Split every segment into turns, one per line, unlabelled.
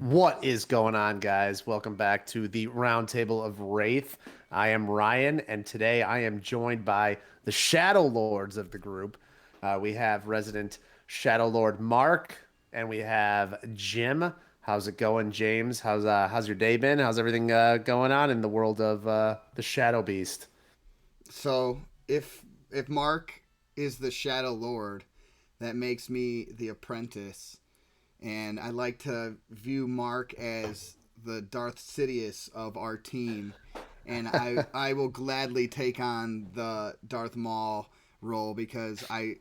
What is going on, guys? Welcome back to the Roundtable of Rathe. I am Ryan, and today I am joined by the Shadow Lords of the group. We have resident Shadow Lord Mark, and we have Jim. How's it going, James? How's your day been? How's everything going on in the world of the Shadow Beast?
So if Mark is the Shadow Lord, that makes me the apprentice, and I like to view Mark as the Darth Sidious of our team, and I will gladly take on the Darth Maul role because I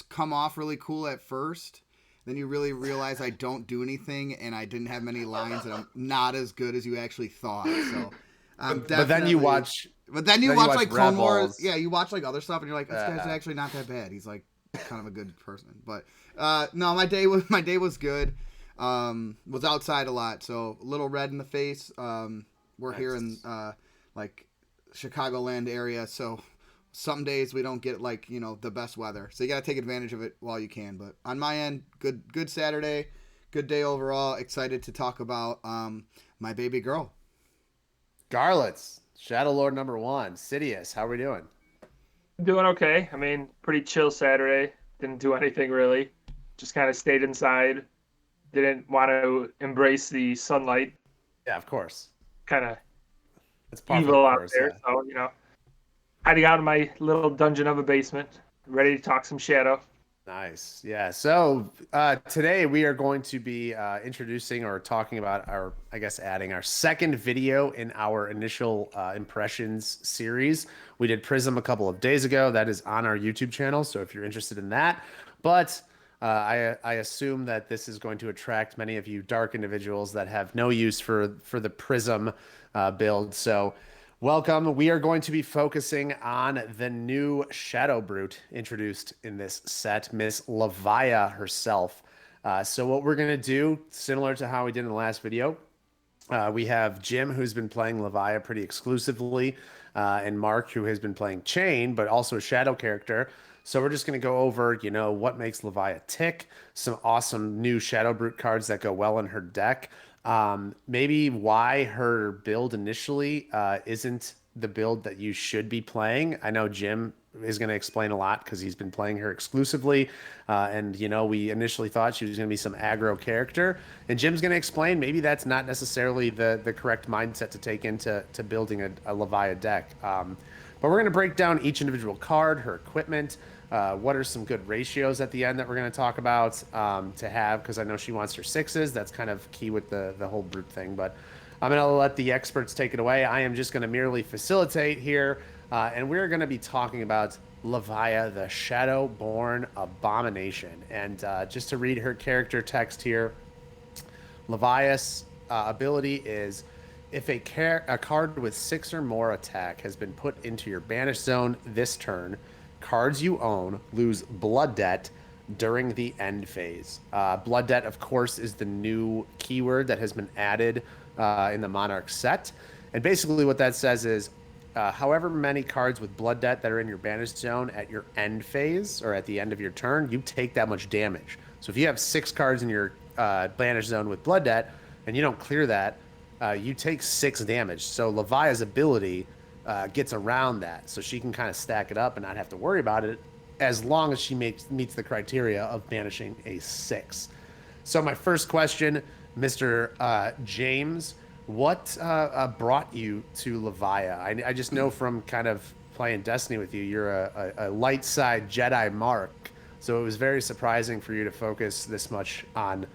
come off really cool at first. Then you really realize I don't do anything and I didn't have many lines and I'm not as good as you actually thought. So I'm
But then you
definitely.
watch
But then you
then you
watch
watch
like Clone Wars.
Rebels.
Yeah, you watch like other stuff and you're like, this guy's
Uh,
actually not that bad. He's like kind of a good person. But no, my day was good. Was outside a lot, so a little red in the face. We're here in
nice.
like Chicagoland area, so some days we don't get like the best weather, so you got to take advantage of it while you can. But on my end, good Saturday, good day overall. Excited to talk about my baby girl.
Garlets, Shadow Lord number one, Sidious. How are we doing?
Doing okay. I mean, pretty chill Saturday. Didn't do anything really. Just kind of stayed inside. Didn't want to embrace the sunlight.
Yeah, of course.
Kind of
It's par for the
evil out
course.
there.
Yeah.
So, hiding out in my little dungeon of a basement, ready to talk some shadow.
Nice. Yeah. So today we are going to be introducing or talking about our, I guess, adding our second video in our initial impressions series. We did Prism a couple of days ago. That is on our YouTube channel. So if you're interested in that, but I assume that this is going to attract many of you dark individuals that have no use for the Prism build. So welcome. We are going to be focusing on the new Shadow Brute introduced in this set, Miss Levia herself. So what we're going to do, similar to how we did in the last video, we have Jim, who's been playing Levia pretty exclusively, and Mark, who has been playing Chain, but also a Shadow character. So we're just going to go over, what makes Levia tick, some awesome new Shadow Brute cards that go well in her deck, maybe why her build initially isn't the build that you should be playing. I know Jim is going to explain a lot because he's been playing her exclusively. And, we initially thought she was going to be some aggro character. And Jim's going to explain maybe that's not necessarily the correct mindset to take into building a Levia deck. But we're going to break down each individual card, her equipment, what are some good ratios at the end that we're going to talk about to have, because I know she wants her sixes. That's kind of key with the whole brute thing. But I'm going to let the experts take it away. I am just going to merely facilitate here, and we're going to be talking about Levia, the Shadowborn Abomination. And just to read her character text here, Levias' ability is if a card with 6 or more attack has been put into your banish zone this turn, cards you own lose blood debt during the end phase. Blood debt, of course, is the new keyword that has been added in the Monarch set. And basically, what that says is however many cards with blood debt that are in your banished zone at your end phase or at the end of your turn, you take that much damage. So if you have 6 cards in your banished zone with blood debt and you don't clear that, you take 6 damage. So Levia's ability gets around that, so she can kind of stack it up and not have to worry about it as long as she meets the criteria of banishing a 6. So my first question, Mr. James, what brought you to Levia? I just know from kind of playing Destiny with you, you're a light side Jedi Mark, so it was very surprising for you to focus this much on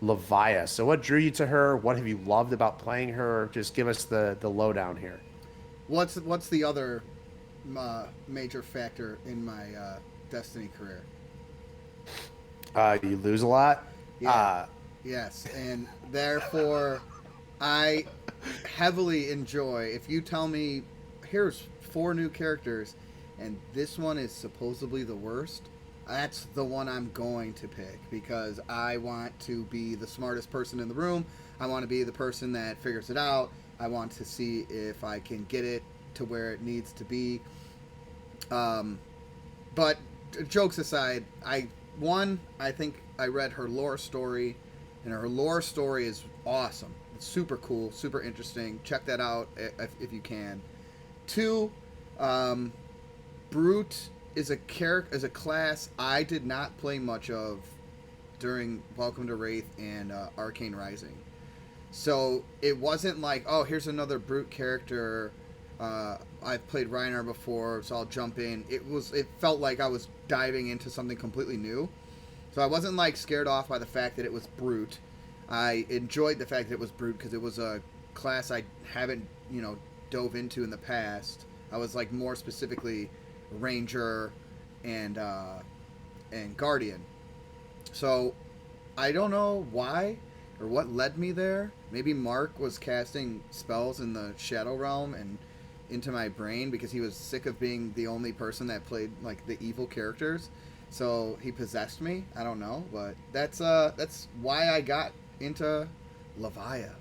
Levia. So what drew you to her? What have you loved about playing her? Just give us the lowdown here.
What's the other major factor in my Destiny career?
You lose a lot.
Yeah, yes, and therefore I heavily enjoy. If you tell me, here's 4 new characters, and this one is supposedly the worst, that's the one I'm going to pick because I want to be the smartest person in the room. I want to be the person that figures it out. I want to see if I can get it to where it needs to be. Um, but jokes aside, I think I read her lore story and her lore story is awesome. It's super cool, super interesting. Check that out if you can. 2, Brute is a class I did not play much of during Welcome to Rathe and Arcane Rising. So it wasn't like, oh, here's another Brute character. I've played Rhinar before, so I'll jump in. It felt like I was diving into something completely new. So I wasn't like scared off by the fact that it was Brute. I enjoyed the fact that it was Brute because it was a class I haven't, dove into in the past. I was like more specifically Ranger and Guardian. So I don't know why or what led me there. Maybe Mark was casting spells in the Shadow Realm and into my brain because he was sick of being the only person that played like the evil characters. So he possessed me. I don't know, but that's why I got into Levia.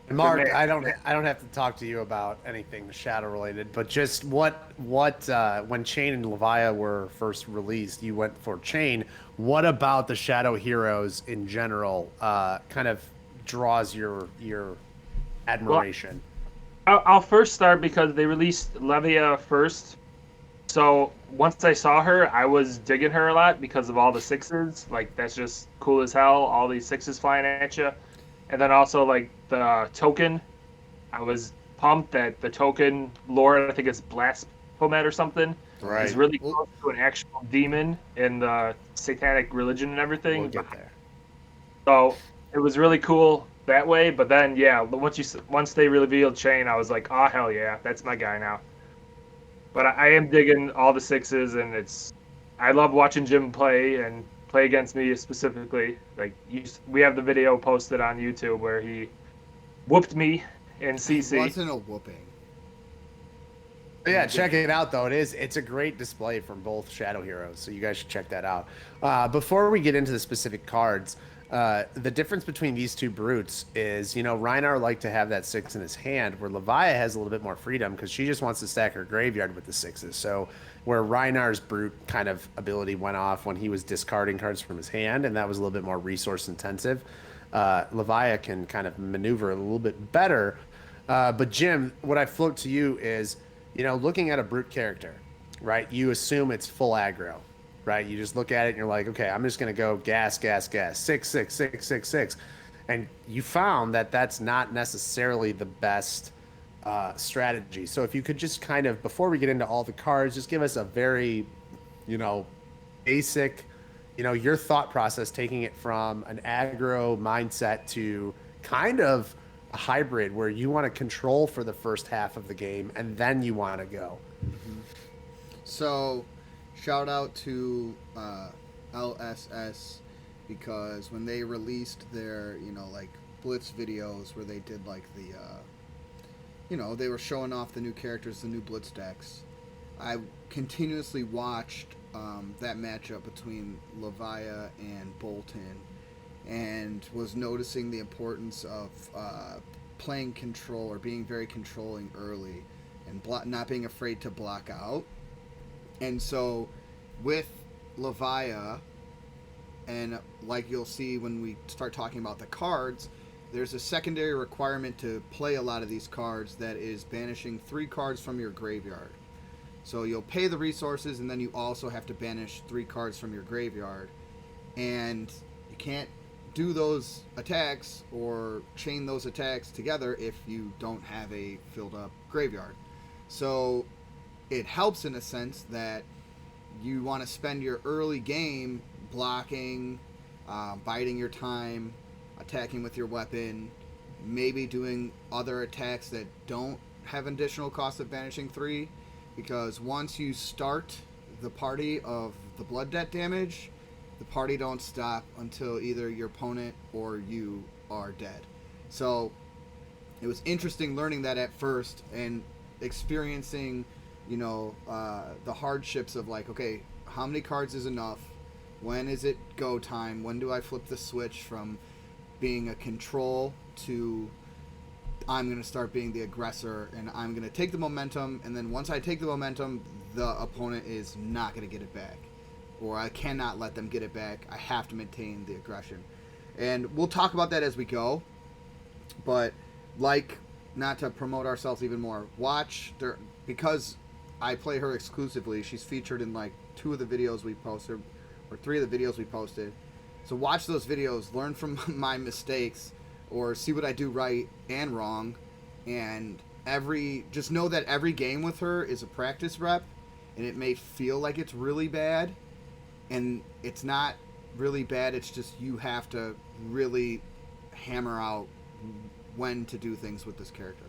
And Mark, I don't have to talk to you about anything Shadow related, but just what when Chain and Levia were first released, you went for Chain. What about the Shadow heroes in general kind of draws your admiration?
Well, I'll first start because they released Levia first. So once I saw her, I was digging her a lot because of all the 6s. Like, that's just cool as hell, all these 6s flying at you. And then also, like, the token. I was pumped that the token lore, I think it's Blasmofat or something,
Right.
is really close to an actual demon in the satanic religion and everything.
We'll get there.
So it was really cool that way. But then, yeah, once they revealed Chain, I was like, oh, hell yeah, that's my guy now. But I am digging all the 6s, and I love watching Jim play and play against me specifically. Like, we have the video posted on YouTube where he whooped me in CC.
It wasn't a whooping.
Yeah, check it out though. It's a great display from both Shadow heroes, so you guys should check that out. Before we get into the specific cards, the difference between these two brutes is, Rhinar liked to have that 6 in his hand, where Levia has a little bit more freedom because she just wants to stack her graveyard with the 6s. So where Rhinar's brute kind of ability went off when he was discarding cards from his hand, and that was a little bit more resource intensive, Levia can kind of maneuver a little bit better. But Jim, what I float to you is, looking at a brute character, right? You assume it's full aggro. Right, you just look at it and you're like, okay, I'm just gonna go gas, 6. And you found that that's not necessarily the best strategy. So if you could just kind of, before we get into all the cards, just give us a very, basic, your thought process, taking it from an aggro mindset to kind of a hybrid where you want to control for the first half of the game and then you want to go.
Mm-hmm. So shout out to LSS, because when they released their, Blitz videos where they did like the, they were showing off the new characters, the new Blitz decks, I continuously watched that matchup between Levia and Bolton and was noticing the importance of playing control or being very controlling early and not being afraid to block out. And so with Levia, and like you'll see when we start talking about the cards, there's a secondary requirement to play a lot of these cards that is banishing 3 cards from your graveyard. So you'll pay the resources, and then you also have to banish 3 cards from your graveyard. And you can't do those attacks or chain those attacks together if you don't have a filled up graveyard. So it helps in a sense that you want to spend your early game blocking, biding your time, attacking with your weapon, maybe doing other attacks that don't have additional cost of banishing 3, because once you start the party of the blood debt damage, the party don't stop until either your opponent or you are dead. So it was interesting learning that at first and experiencing the hardships of like, okay, how many cards is enough? When is it go time? When do I flip the switch from being a control to I'm going to start being the aggressor, and I'm going to take the momentum, and then once I take the momentum, the opponent is not going to get it back, or I cannot let them get it back. I have to maintain the aggression. And we'll talk about that as we go. But like, not to promote ourselves even more, watch there, because I play her exclusively. She's featured in like 2 of the videos we posted, or 3 of the videos we posted. So watch those videos, learn from my mistakes, or see what I do right and wrong, and just know that every game with her is a practice rep, and it may feel like it's really bad, and it's not really bad. It's just you have to really hammer out when to do things with this character.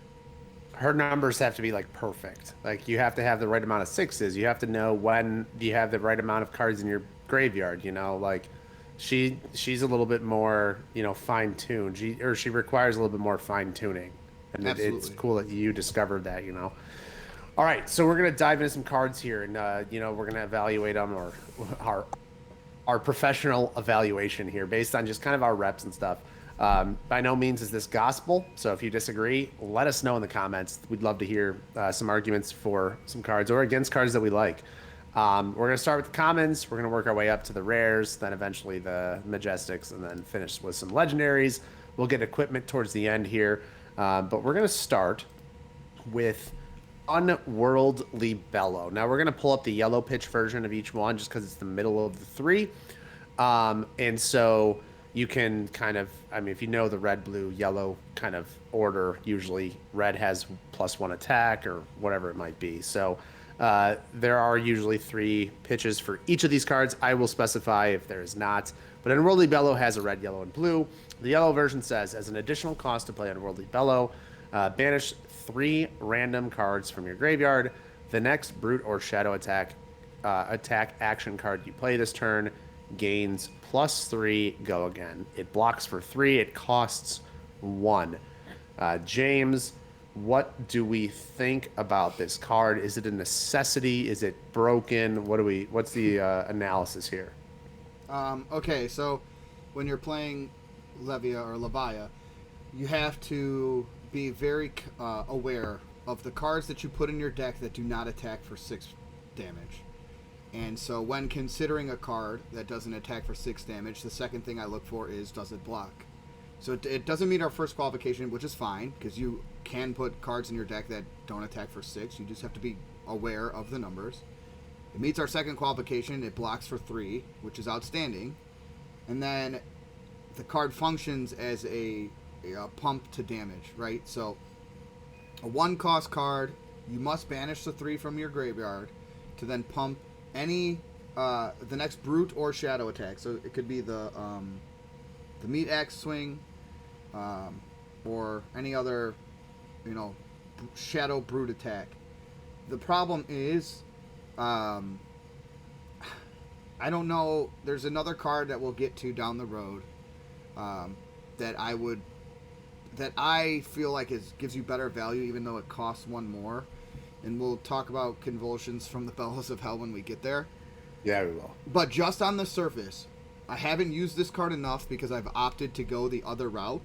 Her numbers have to be like perfect. Like you have to have the right amount of sixes. You have to know when you have the right amount of cards in your graveyard. Like she's a little bit more fine tuned. She requires a little bit more fine tuning, and it's cool that you discovered that. All right, so we're gonna dive into some cards here, and we're gonna evaluate them, or our professional evaluation here based on just kind of our reps and stuff. By no means is this gospel, so if you disagree, let us know in the comments. We'd love to hear some arguments for some cards or against cards that we like. We're going to start with the commons. We're going to work our way up to the rares, then eventually the majestics, and then finish with some legendaries. We'll get equipment towards the end here, but we're going to start with Unworldly Bellow. Now, we're going to pull up the yellow pitch version of each one just because it's the middle of the 3. And so you can kind of, if you know the red, blue, yellow kind of order, usually red has +1 attack or whatever it might be. So there are usually 3 pitches for each of these cards. I will specify if there is not. But Unworldly Bellow has a red, yellow, and blue. The yellow version says, as an additional cost to play Unworldly Bellow, banish 3 random cards from your graveyard. The next brute or shadow attack action card you play this turn gains +3, go again. It blocks for 3, it costs 1. James, what do we think about this card? Is it a necessity? Is it broken? What's the analysis here?
Okay, so when you're playing Levia or Levia, you have to be very aware of the cards that you put in your deck that do not attack for 6 damage. And so when considering a card that doesn't attack for 6 damage, the second thing I look for is, does it block? So it doesn't meet our first qualification, which is fine, because you can put cards in your deck that don't attack for 6. You just have to be aware of the numbers. It meets our second qualification. It blocks for 3, which is outstanding. And then the card functions as a pump to damage, right? So a 1-cost card, you must banish the 3 from your graveyard to then pump any the next brute or shadow attack. So it could be the meat axe swing, or any other shadow brute attack. The problem is, I don't know. There's another card that we'll get to down the road that I feel like gives you better value, even though it costs 1 more. And we'll talk about Convulsions from the Bellows of Hell when we get there.
Yeah, we will.
But just on the surface, I haven't used this card enough because I've opted to go the other route,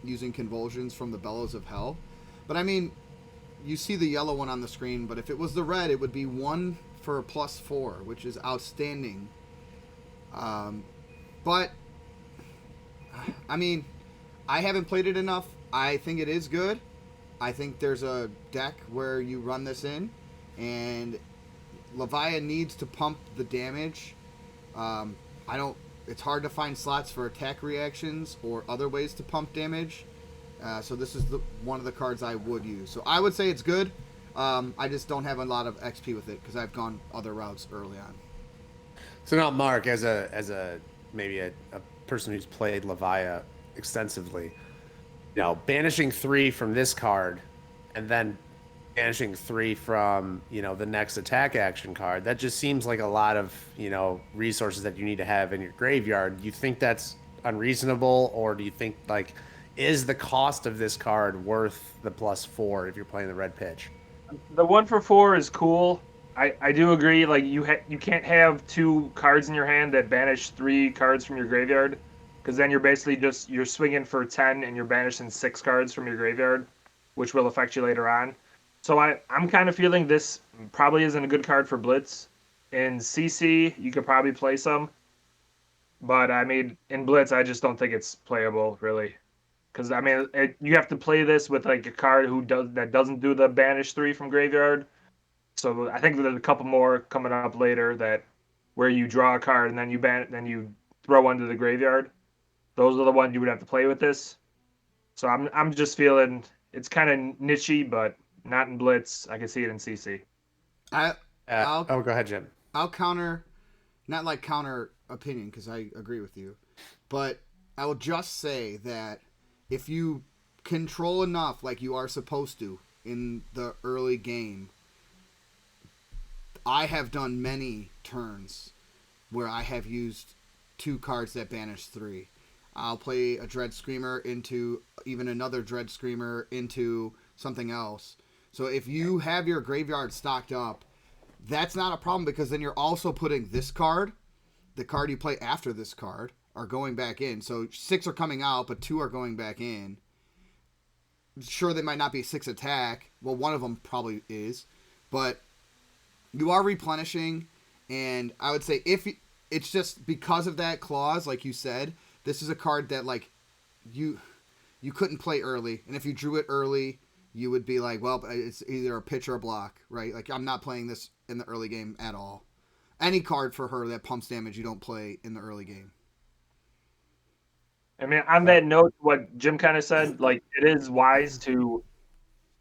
using Convulsions from the Bellows of Hell. But you see the yellow one on the screen, but if it was the red, it would be 1 for a +4, which is outstanding. But, I haven't played it enough. I think it is good. I think there's a deck where you run this in, and Levia needs to pump the damage. It's hard to find slots for attack reactions or other ways to pump damage. So this is one of the cards I would use. So I would say it's good. I just don't have a lot of XP with it because I've gone other routes early on.
So now, Mark, as a maybe a person who's played Levia extensively, banishing 3 from this card and then banishing 3 from, the next attack action card, that just seems like a lot of, resources that you need to have in your graveyard. Do you think that's unreasonable, or do you think, is the cost of this card worth the +4 if you're playing the red pitch?
The 1 for 4 is cool. I do agree. You can't have 2 cards in your hand that banish 3 cards from your graveyard, because then you're basically you're swinging for 10 and you're banishing 6 cards from your graveyard, which will affect you later on. So I'm kind of feeling this probably isn't a good card for Blitz. In CC, you could probably play some. But I mean, in Blitz, I just don't think it's playable really, because I mean, you have to play this with like a card that doesn't do the banish 3 from graveyard. So I think there's a couple more coming up later that where you draw a card and then then you throw one to the graveyard. Those are the ones you would have to play with this. So I'm just feeling it's kind of nichey, but not in Blitz. I can see it in CC.
I I'll
Oh, go ahead, Jim.
I'll counter, not like counter opinion because I agree with you, but I will just say that if you control enough like you are supposed to in the early game, I have done many turns where I have used 2 cards that banish 3. I'll play a Dread Screamer into even another Dread Screamer into something else. So if you have your graveyard stocked up, that's not a problem because then you're also putting this card, the card you play after this card, are going back in. So 6 are coming out, but 2 are going back in. Sure, they might not be 6 attack. Well, one of them probably is. But you are replenishing, and I would say if it's just because of that clause, like you said, this is a card that like you couldn't play early, and if you drew it early, you would be like, well, it's either a pitch or a block, right? Like I'm not playing this in the early game at all. Any card for her that pumps damage, you don't play in the early game.
I mean, on that note, what Jim kind of said, like it is wise to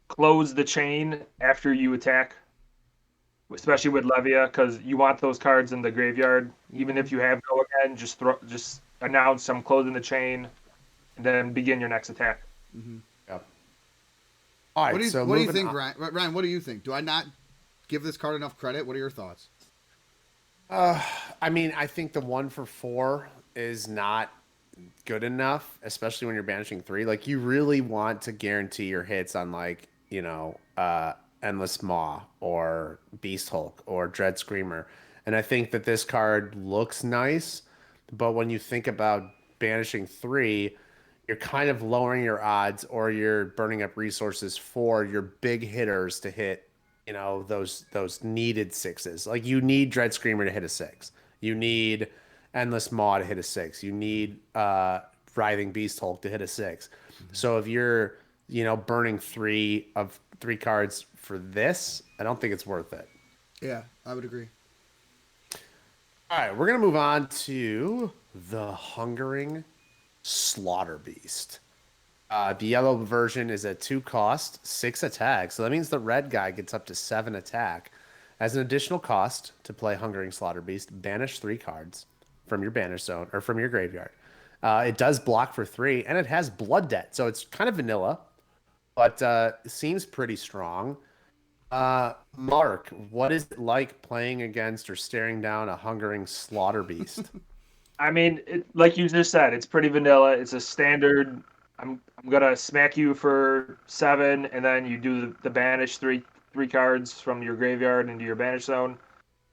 close the chain after you attack, especially with Levia, because you want those cards in the graveyard. Even if you have go again, just announce I'm closing the chain, and then begin your next attack.
Mm-hmm.
Yep. All right.
What do you,
so
what do you
moving
think,
on.
Ryan? Ryan, what do you think? Do I not give this card enough credit? What are your thoughts?
I mean, I think the 1 for 4 is not good enough, especially when you're banishing 3. Like, you really want to guarantee your hits on, like, Endless Maw or Beast Hulk or Dread Screamer. And I think that this card looks nice, but when you think about banishing 3, you're kind of lowering your odds or you're burning up resources for your big hitters to hit, those needed 6s. Like you need Dread Screamer to hit a 6. You need Endless Maw to hit a 6. You need Writhing Beast Hulk to hit a 6. So if you're, burning 3 cards for this, I don't think it's worth it.
Yeah, I would agree.
All right, we're gonna move on to the Hungering Slaughter Beast. The yellow version is a 2 cost, 6 attack. So that means the red guy gets up to 7 attack. As an additional cost to play Hungering Slaughter Beast, banish 3 cards from your banish zone or from your graveyard. It does block for 3, and it has Blood Debt, so it's kind of vanilla, but it seems pretty strong. Mark, what is it like playing against or staring down a Hungering Slaughter Beast?
I mean, like you just said, it's pretty vanilla. It's a standard. I'm gonna smack you for 7, and then you do the banish three cards from your graveyard into your banish zone.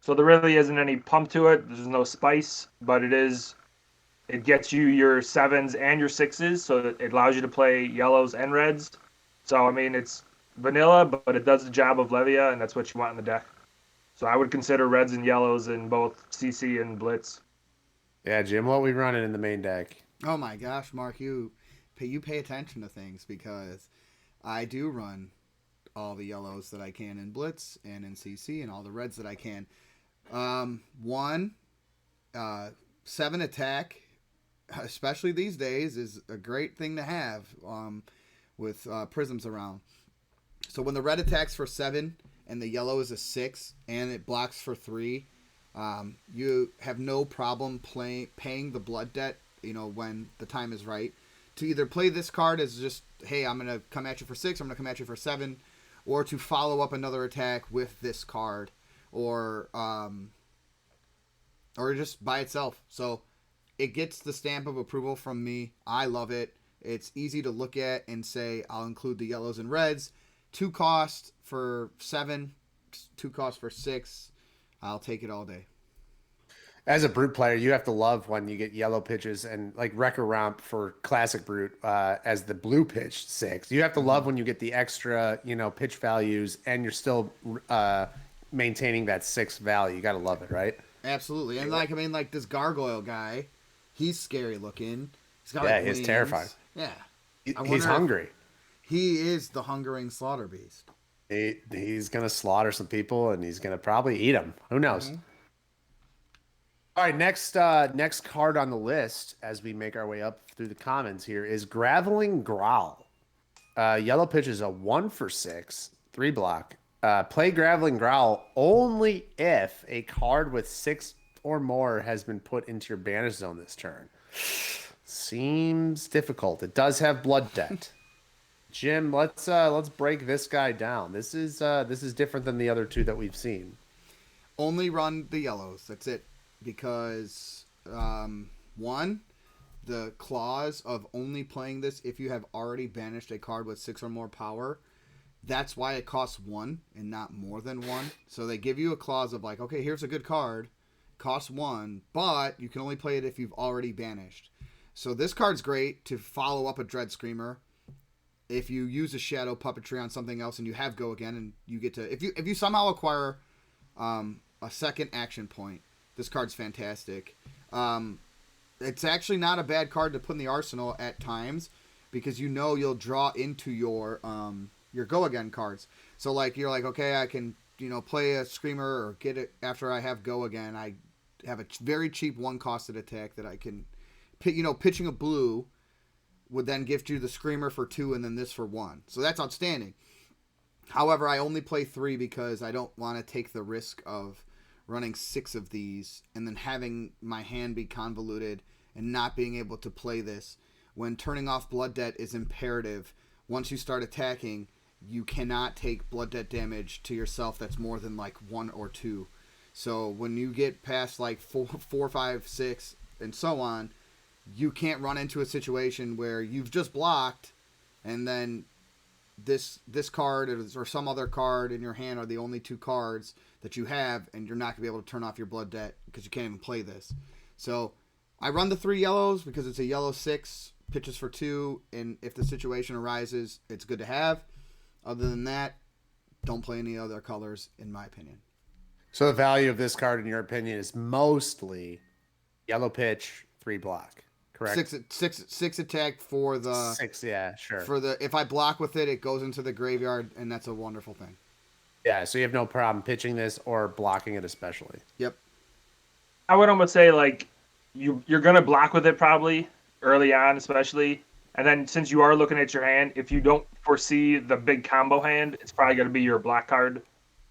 So there really isn't any pump to it. There's no spice, but it gets you your 7s and your 6s, so that it allows you to play yellows and reds. So I mean, it's vanilla, but it does the job of Levia, and that's what you want in the deck. So I would consider reds and yellows in both CC and Blitz.
Yeah, Jim, what we running in the main deck?
Oh my gosh, Mark, you pay attention to things because I do run all the yellows that I can in Blitz and in CC and all the reds that I can. 7 attack, especially these days, is a great thing to have with prisms around. So when the red attacks for 7 and the yellow is a 6 and it blocks for 3, you have no problem paying the blood debt, when the time is right, to either play this card as just, hey, I'm going to come at you for 6, I'm going to come at you for 7, or to follow up another attack with this card, or just by itself. So it gets the stamp of approval from me. I love it. It's easy to look at and say, I'll include the yellows and reds. 2 cost for 7, 2 cost for 6. I'll take it all day.
As a Brute player, you have to love when you get yellow pitches and like Wrecker Romp for Classic Brute as the blue pitch 6. You have to love when you get the extra, pitch values and you're still maintaining that 6 value. You got to love it, right?
Absolutely. And like this gargoyle guy, He's scary looking. He's got
Yeah,
like
he's
wings.
terrifying.
Yeah.
He's
wonder if-
hungry.
He is the hungering slaughter beast.
He's gonna slaughter some people, and he's gonna probably eat them. Who knows? All right, next card on the list as we make our way up through the comments here is Graveling Growl. Yellow pitch is a 1 for 6, 3 block. Play Graveling Growl only if a card with 6 or more has been put into your banish zone this turn. Seems difficult. It does have Blood Debt. Jim, let's break this guy down. This is different than the other two that we've seen.
Only run the yellows. That's it. Because one, the clause of only playing this if you have already banished a card with 6 or more power. That's why it costs 1 and not more than 1. So they give you a clause of like, okay, here's a good card, costs 1, but you can only play it if you've already banished. So this card's great to follow up a Dread Screamer. If you use a Shadow Puppetry on something else and you have Go Again, and you get to if you somehow acquire a second action point, this card's fantastic. It's actually not a bad card to put in the arsenal at times because you know you'll draw into your Go Again cards. So like you're like, okay, I can play a Screamer or get it after I have Go Again. I have a very cheap 1-costed attack that I can, pitching a blue would then gift you the Screamer for 2 and then this for 1. So that's outstanding. However, I only play 3 because I don't want to take the risk of running 6 of these and then having my hand be convoluted and not being able to play this. When turning off Blood Debt is imperative, once you start attacking, you cannot take Blood Debt damage to yourself that's more than like 1 or 2. So when you get past like 4, 5, 6, and so on, you can't run into a situation where you've just blocked and then this card or some other card in your hand are the only 2 cards that you have, and you're not going to be able to turn off your Blood Debt because you can't even play this. So I run the 3 yellows because it's a yellow 6, pitches for 2, and if the situation arises, it's good to have. Other than that, don't play any other colors, in my opinion.
So the value of this card, in your opinion, is mostly yellow pitch, 3 block. Correct.
Six attack for the
6. Yeah, sure.
For the if I block with it, it goes into the graveyard, and that's a wonderful thing.
Yeah, so you have no problem pitching this or blocking it, especially.
Yep.
I would almost say like you're gonna block with it probably early on, especially, and then since you are looking at your hand, if you don't foresee the big combo hand, it's probably gonna be your black card,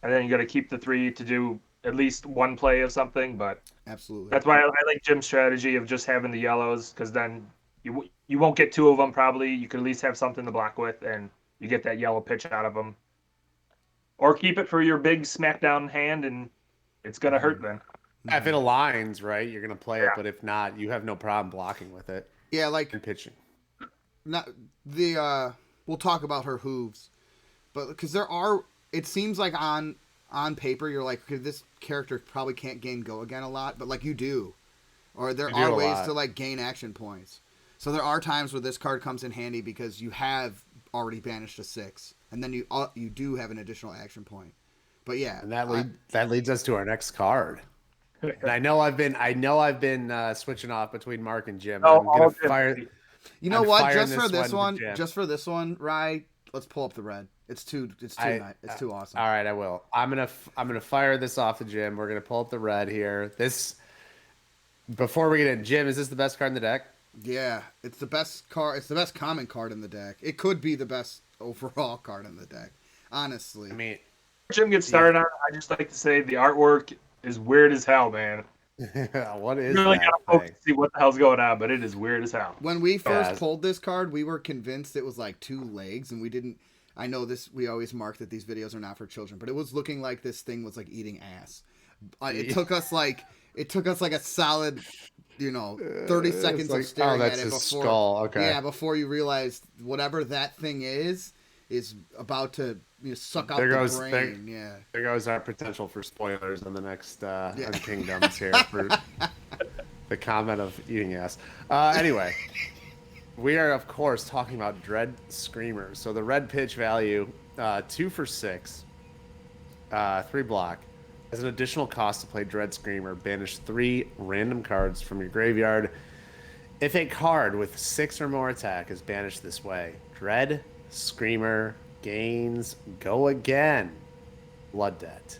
and then you got to keep the 3 to do at least 1 play of something. But
absolutely,
that's why I like Jim's strategy of just having the yellows, because then you won't get 2 of them probably. You could at least have something to block with, and you get that yellow pitch out of them. Or keep it for your big smackdown hand, and it's gonna hurt then.
If it aligns, right, you're gonna play it. But if not, you have no problem blocking with it.
Yeah, like
and pitching.
Not the we'll talk about her hooves, but because it seems like on paper you're like, okay, this character probably can't gain Go Again a lot, but like you do, or there are ways to like gain action points. So there are times where this card comes in handy because you have already banished a 6, and then you do have an additional action point. But yeah,
and that leads us to our next card. And I know I've been switching off between Mark and Jim. I'm gonna fire.
You know what? Just for this one, Rye, let's pull up the red. It's too awesome.
All right, I will. I'm gonna fire this off to Jim. We're gonna pull up the red here. Before we get in, Jim, is this the best card in the deck?
Yeah, it's the best card. It's the best common card in the deck. It could be the best overall card in the deck. Honestly,
I mean,
Jim gets started on. I just like to say the artwork is weird as hell, man.
What is
you really
that
gotta focus to see what the hell's going on, but it is weird as hell.
When we first pulled this card, we were convinced it was like 2 legs, and we didn't. I know this. We always mark that these videos are not for children, but it was looking like this thing was like eating ass. It took us like a solid, 30 seconds of staring at it before.
Skull. Okay.
Yeah, before you realized whatever that thing is about to suck out the brain.
There goes our potential for spoilers in the next Kingdoms here for the comment of eating ass. Anyway, we are of course talking about Dread Screamers. So the red pitch value, 2 for 6, 3 block. As an additional cost to play Dread Screamer, banish 3 random cards from your graveyard. If a card with 6 or more attack is banished this way, Dread Screamer gains Go Again Blood Debt.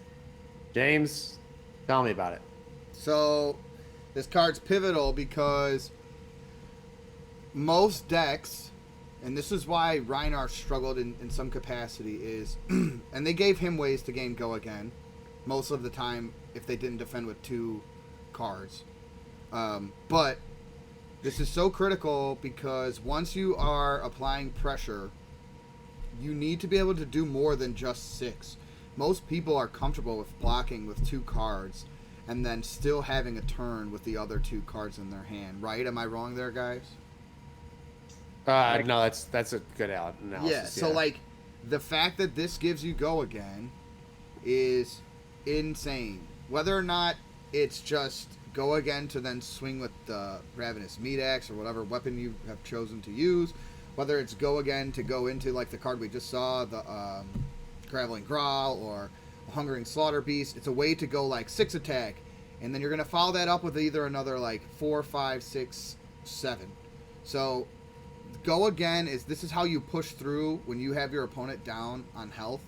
James, tell me about it.
So this card's pivotal because most decks, and this is why Reinar struggled in some capacity, is and they gave him ways to gain Go Again most of the time if they didn't defend with 2 cards. But this is so critical because once you are applying pressure, you need to be able to do more than just 6. Most people are comfortable with blocking with 2 cards and then still having a turn with the other 2 cards in their hand, right? Am I wrong there, guys?
No, that's a good analysis.
Yeah, so like the fact that this gives you Go Again is insane. Whether or not it's just Go Again to then swing with the Ravenous Meat Axe or whatever weapon you have chosen to use, whether it's Go Again to go into like the card we just saw, the Graveling Growl or Hungering Slaughter Beast, it's a way to go like 6 attack, and then you're going to follow that up with either another like 4, 5, 6, 7. So Go Again this is how you push through when you have your opponent down on health.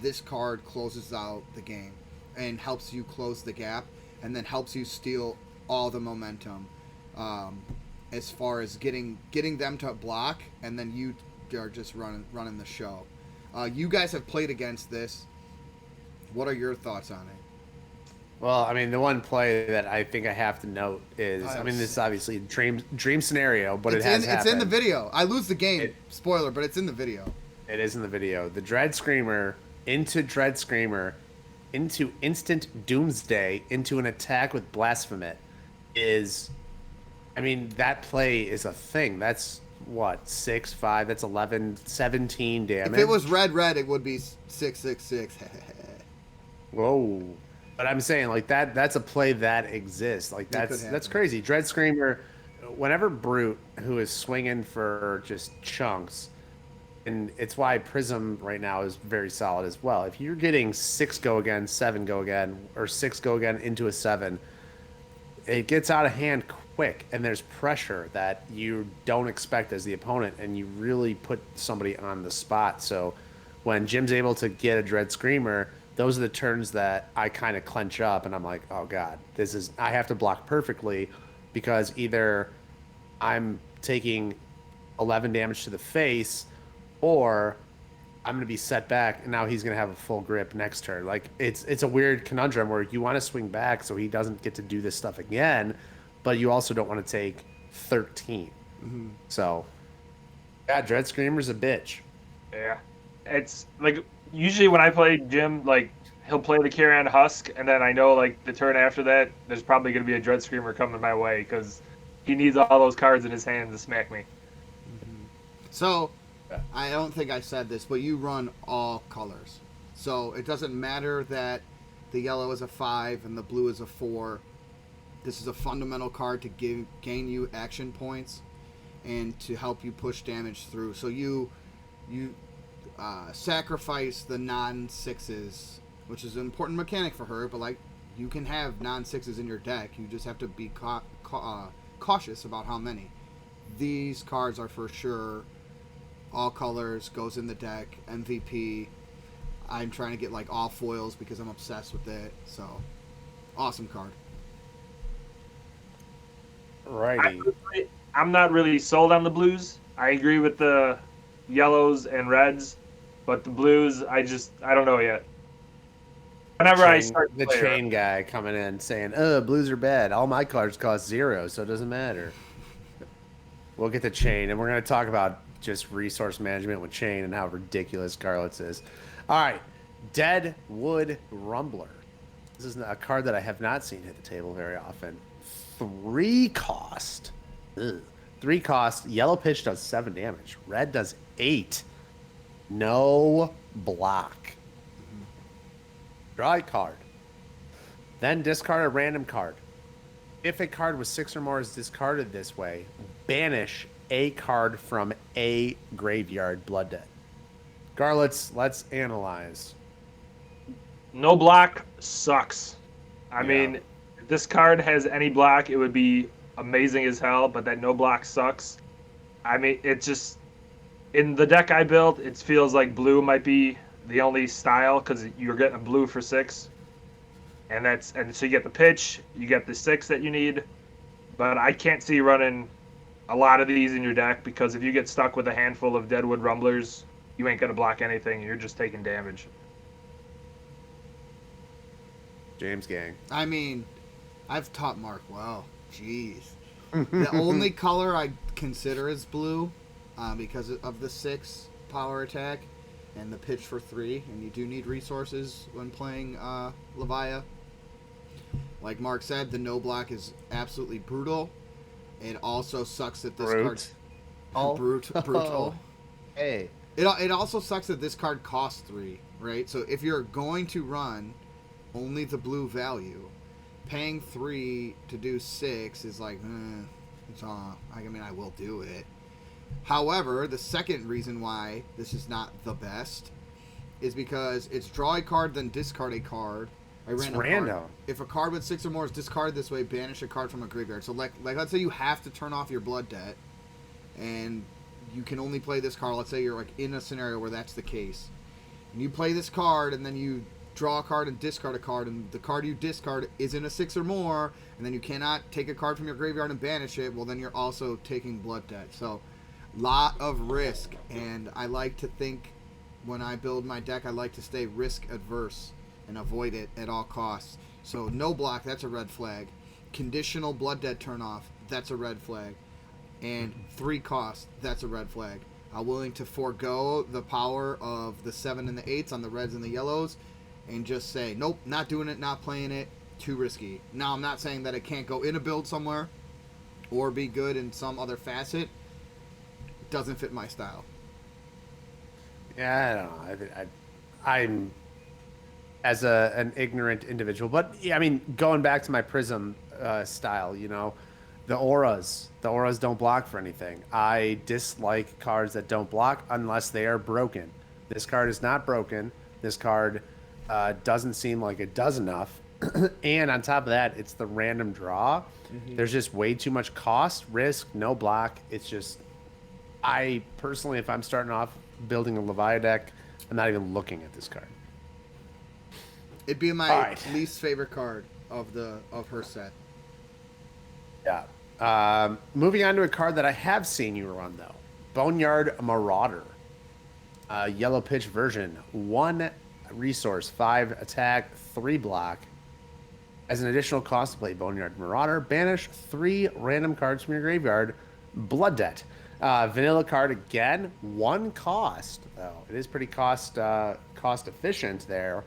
This card closes out the game and helps you close the gap, and then helps you steal all the momentum as far as getting them to block, and then you are just running the show. You guys have played against this. What are your thoughts on it?
Well, I mean, the one play that I think I have to note is, I mean, this is obviously a dream scenario, but it has happened.
It's in the video. I lose the game. Spoiler, but it's in the video.
It is in the video. The Dread Screamer into Dread Screamer into instant Doomsday into an attack with Blasmofat is, I mean, that play is a thing. That's what, 6, 5, that's 11, 17 damage.
If it was red, it would be 666.
Whoa. But I'm saying, like, that's a play that exists. Like, that's crazy. Dread Screamer, whenever Brute, who is swinging for just chunks, and it's why Prism right now is very solid as well. If you're getting 6 Go Again, 7 Go Again, or 6 Go Again into a 7, it gets out of hand quick, and there's pressure that you don't expect as the opponent, and you really put somebody on the spot. So when Jim's able to get a Dread Screamer, those are the turns that I kind of clench up, and I'm like, oh god, I have to block perfectly, because either I'm taking 11 damage to the face, or I'm going to be set back, and now he's going to have a full grip next turn. Like, it's a weird conundrum where you want to swing back so he doesn't get to do this stuff again, but you also don't want to take 13. Mm-hmm. So, yeah, Dread Screamer's a bitch.
Yeah. It's, like, usually when I play Jim, like, he'll play the Carrion Husk, and then I know, like, the turn after that, there's probably going to be a Dread Screamer coming my way, because he needs all those cards in his hand to smack me.
Mm-hmm. So, I don't think I said this, but you run all colors. So it doesn't matter that the yellow is a 5 and the blue is a 4. This is a fundamental card to gain you action points and to help you push damage through. So you sacrifice the non-6s, which is an important mechanic for her, but like, you can have non-6s in your deck. You just have to be cautious about how many. These cards are for sure all colors, goes in the deck, MVP. I'm trying to get like all foils because I'm obsessed with it. So, awesome card.
Righty.
I'm not really sold on the blues. I agree with the yellows and reds, but the blues, I don't know yet. Whenever I start
the chain guy coming in saying, "Oh, blues are bad. All my cards cost 0, so it doesn't matter." We'll get to chain, and we're going to talk about just resource management with chain and how ridiculous Scarlet's is. All right, Deadwood Rumbler. This is a card that I have not seen hit the table very often. 3 cost. Ugh. 3 cost. Yellow pitch does 7 damage. Red does 8. No block. Draw a card. Then discard a random card. If a card with 6 or more is discarded this way, banish a card from a graveyard blood debt. Garlets, let's analyze.
No block sucks. I mean, if this card has any block, it would be amazing as hell, but that no block sucks. I mean, it's just in the deck I built, it feels like blue might be the only style because you're getting a blue for 6, and so you get the pitch, you get the 6 that you need, but I can't see running a lot of these in your deck because if you get stuck with a handful of Deadwood Rumblers, you ain't gonna block anything. You're just taking damage.
James Gang.
I mean, I've taught Mark well. Jeez. The only color I consider is blue because of the 6 power attack and the pitch for 3. And you do need resources when playing Levia. Like Mark said, the no block is absolutely brutal. It also sucks that this card... Brutal.
Hey.
It also sucks that this card costs 3, right? So if you're going to run only the blue value, paying 3 to do 6 is like, it's I mean, I will do it. However, the second reason why this is not the best is because it's draw a card, then discard a card.
It's random.
If a card with 6 or more is discarded this way, banish a card from a graveyard. So, like let's say you have to turn off your Blood Debt, and you can only play this card. Let's say you're like in a scenario where that's the case, and you play this card, and then you draw a card and discard a card, and the card you discard isn't a 6 or more, and then you cannot take a card from your graveyard and banish it. Well, then you're also taking Blood Debt. So, lot of risk, and I like to think when I build my deck, I like to stay risk adverse and avoid it at all costs. So no block, that's a red flag. Conditional Blood Debt turn off, that's a red flag. And 3 cost, that's a red flag. I'm willing to forego the power of the 7 and the 8s on the reds and the yellows and just say, nope, not doing it, not playing it, too risky. Now, I'm not saying that it can't go in a build somewhere or be good in some other facet. It doesn't fit my style.
Yeah, I don't know. I'm as an ignorant individual, but yeah, I mean, going back to my Prism style, you know, the auras don't block for anything. I dislike cards that don't block unless they are broken. This card is not broken. This card doesn't seem like it does enough. And on top of that, it's the random draw. There's just way too much cost, risk, no block. It's just, I personally, if I'm starting off building a Levia deck, I'm not even looking at this card.
It'd be my least favorite card of her set.
Yeah. Moving on to a card that I have seen you run though, Boneyard Marauder, yellow pitch version, 1 resource, 5 attack, 3 block. As an additional cost to play Boneyard Marauder, banish 3 random cards from your graveyard. Blood Debt. Vanilla card again, 1 cost though. It is pretty cost efficient there.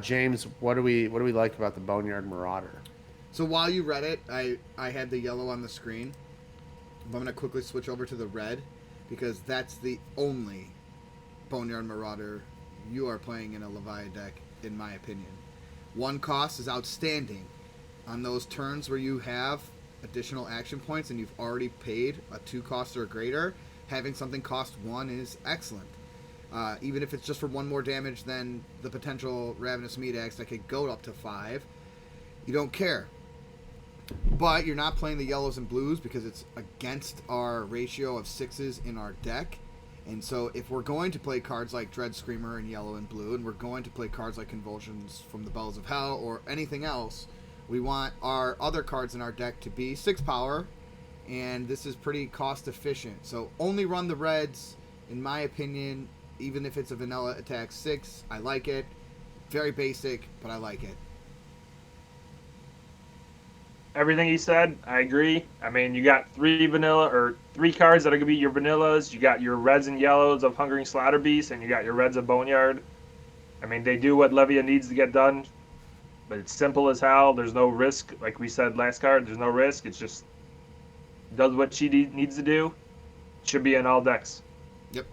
James, what do we like about the Boneyard Marauder?
So while you read it, I had the yellow on the screen. But I'm going to quickly switch over to the red because that's the only Boneyard Marauder you are playing in a Levia deck, in my opinion. 1 cost is outstanding. On those turns where you have additional action points and you've already paid a 2 cost or greater, having something cost 1 is excellent. Even if it's just for 1 more damage than the potential Ravenous Meat-Axe that could go up to 5, you don't care. But you're not playing the yellows and blues because it's against our ratio of 6s in our deck. And so if we're going to play cards like Dread Screamer in yellow and blue, and we're going to play cards like Convulsions from the Bells of Hell or anything else, we want our other cards in our deck to be 6 power, and this is pretty cost efficient. So only run the reds, in my opinion. Even if it's a vanilla attack 6, I like it. Very basic, but I like it.
Everything he said, I agree. I mean, you got 3 cards that are going to be your vanillas. You got your reds and yellows of Hungering Slaughter Beast, and you got your reds of Boneyard. I mean, they do what Levia needs to get done, but it's simple as hell. There's no risk. Like we said last card, there's no risk. It's just does what she needs to do. Should be in all decks.
Yep.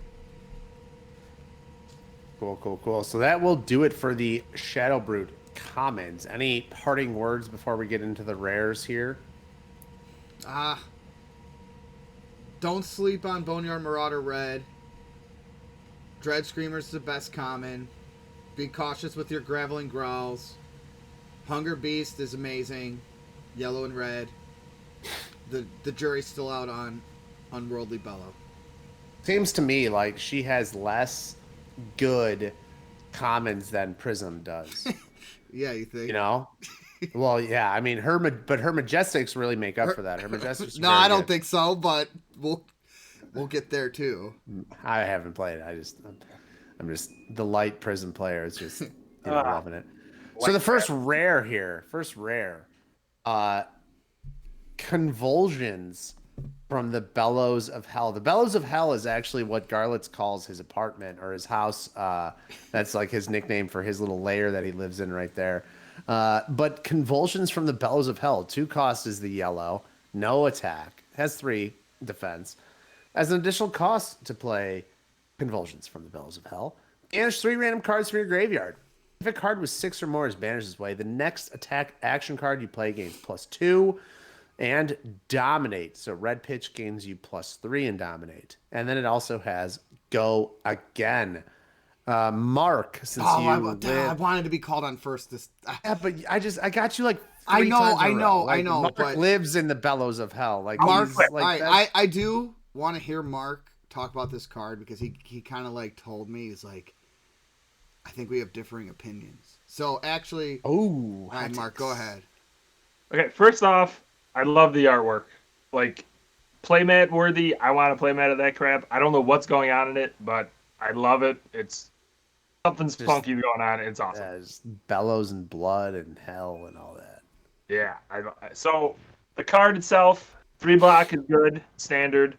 Cool. So that will do it for the Shadow Brood commons. Any parting words before we get into the rares here?
Don't sleep on Boneyard Marauder Red. Dread Screamer's the best common. Be cautious with your Graveling Growls. Hunger Beast is amazing. Yellow and red. the jury's still out on Unworldly Bellow.
Seems to me like she has less good commons than Prism does.
Yeah, you think?
You know? Well, yeah. I mean, but her Majestics really make up for that. Her Majestics. Are
No,
very
I don't
good.
think so, but we'll get there too.
I haven't played it. I'm just the light Prism player. It's just loving it. So the first rare here, uh, Convulsions from the Bellows of Hell. The Bellows of Hell is actually what Garlitz calls his apartment or his house. That's like his nickname for his little lair that he lives in right there. But Convulsions from the Bellows of Hell. 2 cost is the yellow. No attack. Has 3 defense. As an additional cost to play Convulsions from the Bellows of Hell, banish 3 random cards from your graveyard. If a card with 6 or more is banished this way, the next attack action card you play gains +2 and Dominate. So Red Pitch gains you +3 in Dominate. And then it also has Go Again. Mark, since
Oh,
you
I wanted to be called on first.
yeah, but I got you like
I
3
know,
times in
I
a
know,
row.
I
Like,
know,
Mark
but
lives in the Bellows of Hell. Like
Mark,
he's
all
like
right, I do want to hear Mark talk about this card because he kind of like told me, he's like, I think we have differing opinions. So actually,
oh,
all right, Mark, go ahead.
Okay, first off, I love the artwork. Like, playmat worthy. I want to playmat of that crap. I don't know what's going on in it, but I love it. It's something's
Just-
funky going on. It's awesome.
There's bellows and blood and hell and all that.
Yeah. So the card itself, 3 block is good, standard.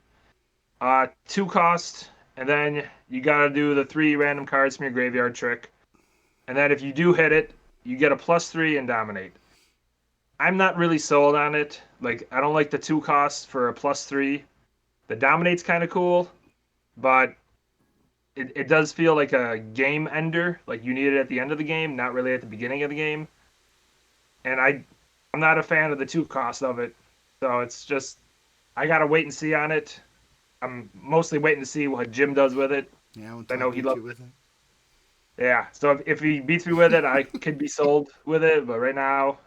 2 cost, and then you gotta do the 3 random cards from your graveyard trick. And then if you do hit it, you get a +3 and Dominate. I'm not really sold on it. Like, I don't like the 2 costs for a +3. The Dominate's kind of cool, but it does feel like a game ender. Like, you need it at the end of the game, not really at the beginning of the game. And I'm not a fan of the 2 cost of it. So it's just, I gotta wait and see on it. I'm mostly waiting to see what Jim does with it.
Yeah,
I know he loves
with it.
Yeah, so if he beats me with it, I could be sold with it. But right now,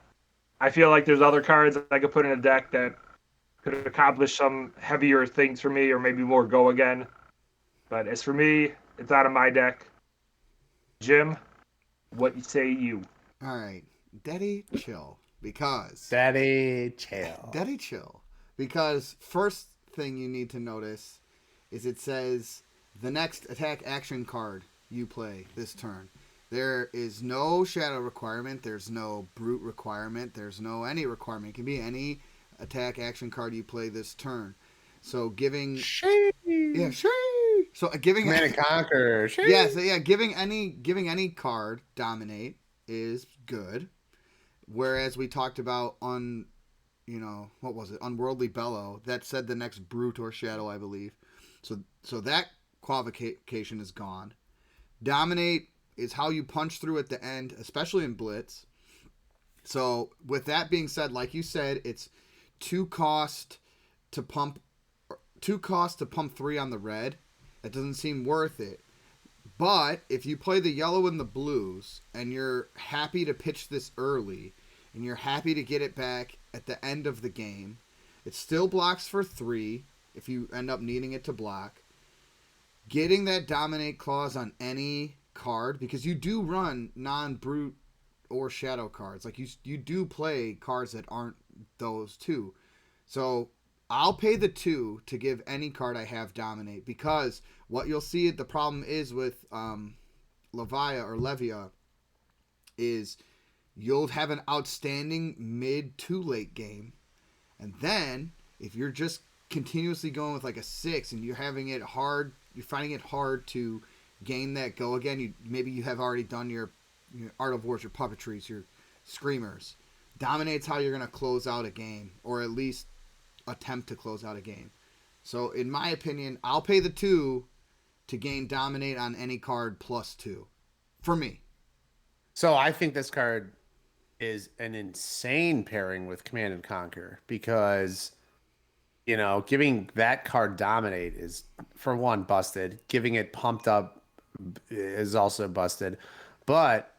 I feel like there's other cards I could put in a deck that could accomplish some heavier things for me, or maybe more Go Again. But as for me, it's out of my deck. Jim, what say you?
All right, Daddy, chill, because
Daddy chill.
Daddy, chill, because first thing you need to notice is it says the next attack action card you play this turn. There is no shadow requirement. There's no brute requirement. There's no any requirement. It can be any attack action card you play this turn. So giving yeah, so giving
Command and Conquer.
yeah, so yeah, giving any card Dominate is good. Whereas we talked about what was it? Unworldly Bellow. That said the next brute or shadow, I believe. So that qualification is gone. Dominate is how you punch through at the end, especially in Blitz. So with that being said, like you said, it's 2 cost to pump 3 on the red. That doesn't seem worth it. But if you play the yellow and the blues and you're happy to pitch this early and you're happy to get it back at the end of the game, it still blocks for 3 if you end up needing it to block. Getting that Dominate clause on any card, because you do run non-brute or shadow cards. Like you do play cards that aren't those 2. So I'll pay the 2 to give any card I have Dominate, because what you'll see the problem is with Levia is you'll have an outstanding mid to late game, and then if you're just continuously going with like a 6 and you're finding it hard to gain that Go Again, maybe you have already done your Art of Wars, your Puppetries, your Screamers. Dominate's how you're going to close out a game, or at least attempt to close out a game. So in my opinion, I'll pay the 2 to gain Dominate on any card +2 for me.
So I think this card is an insane pairing with Command and Conquer, because giving that card Dominate is, for one, busted. Giving it Pumped Up is also busted. But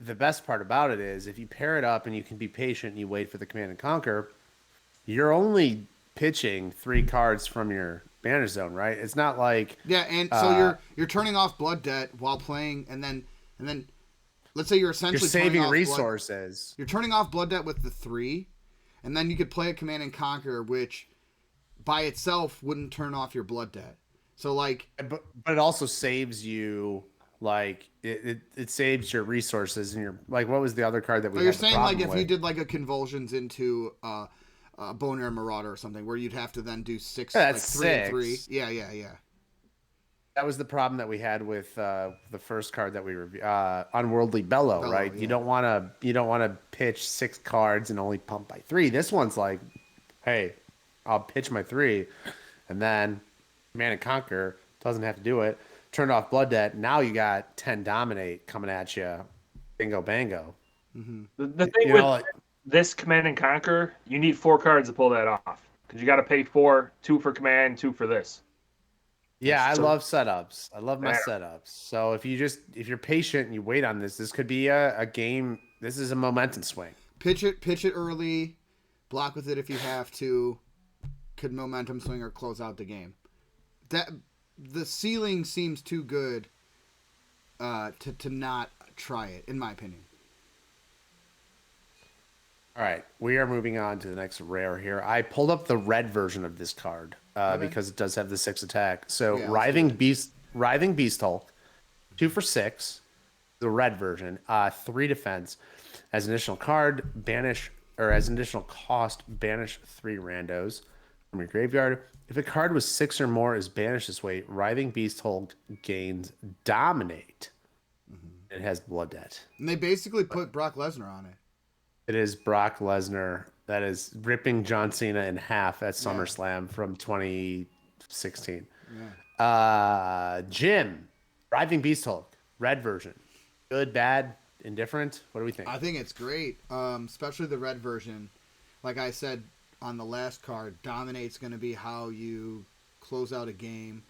the best part about it is if you pair it up and you can be patient and you wait for the Command and Conquer, you're only pitching 3 cards from your banish zone, right? It's not like
Yeah, and so you're turning off Blood Debt while playing, and then let's say you're essentially
you're saving
turning off
resources.
You're turning off Blood Debt with the 3, and then you could play a Command and Conquer, which by itself wouldn't turn off your Blood Debt. So like,
But it also saves you, like it saves your resources, and your, like, what was the other card that we
so you're
had the
saying like
problem
if you
with?
did like a Convulsions into Boneyard Marauder or something, where you'd have to then do 6,
Yeah,
like
that's
3 and
6.
3. Yeah.
That was the problem that we had with the first card that we reviewed, Unworldly Bellow, right?
Yeah.
You don't want to pitch 6 cards and only pump by 3. This one's like, hey, I'll pitch my 3, and then Man and Conquer doesn't have to do it. Turned off Blood Debt. Now you got 10 Dominate coming at you. Bingo bango.
The thing with this Command and Conquer, you need 4 cards to pull that off because you got to pay 4, 2 for command, 2 for this.
Yeah, I
So-
love setups. I love my
Yeah.
setups. So if you're patient and you wait on this could be a game. This is a momentum swing.
Pitch it early, block with it if you have to. Could momentum swing or close out the game. That the ceiling seems too good to not try it, in my opinion.
All right, we are moving on to the next rare here. I pulled up the red version of this card because it does have the 6 attack. So
Yeah,
Writhing Beast Hulk, 2 for 6, the red version, 3 defense. As an additional card, banish, or as an additional cost, banish 3 randos from your graveyard. If a card with 6 or more is banished this way, Writhing Beast Hulk gains Dominate. It has Blood Debt.
And they basically put Brock Lesnar on it.
It is Brock Lesnar that is ripping John Cena in half at SummerSlam from 2016.
Yeah.
Jim, Writhing Beast Hulk, red version. Good, bad, indifferent? What do we think?
I think it's great, especially the red version. Like I said on the last card, Dominate's going to be how you close out a game.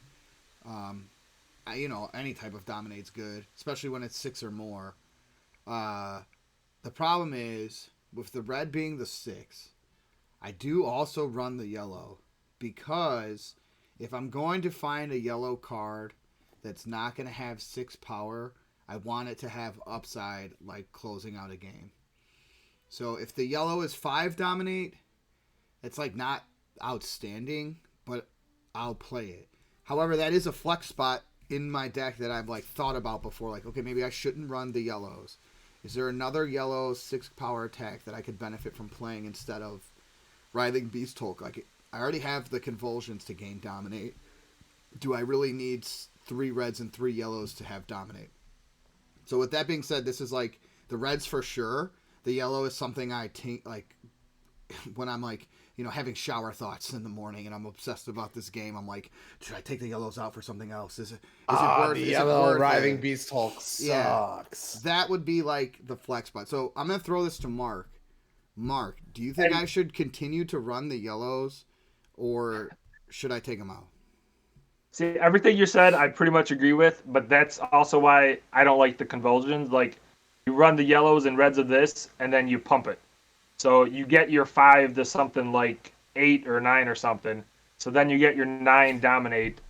Any type of Dominate's good, especially when it's 6 or more. The problem is, with the red being the 6, I do also run the yellow, because if I'm going to find a yellow card that's not going to have 6 power, I want it to have upside, like closing out a game. So if the yellow is 5 Dominate, it's like not outstanding, but I'll play it. However, that is a flex spot in my deck that I've like thought about before. Like, okay, maybe I shouldn't run the yellows. Is there another yellow 6 power attack that I could benefit from playing instead of Writhing Beast Hulk? Like, I already have the Convulsions to gain Dominate. Do I really need 3 reds and 3 yellows to have Dominate? So with that being said, this is like the reds for sure. The yellow is something I think like when I'm like, having shower thoughts in the morning and I'm obsessed about this game. I'm like, should I take the yellows out for something else? Is it worth
the
is it
yellow
worth
Writhing
it?
Beast Hulk sucks.
Yeah. That would be like the flex spot. So I'm going to throw this to Mark. Mark, do you think I should continue to run the yellows or should I take them out?
See, everything you said, I pretty much agree with, but that's also why I don't like the Convulsions. Like, you run the yellows and reds of this, and then you pump it. So you get your 5 to something like 8 or 9 or something. So then you get your 9 Dominate,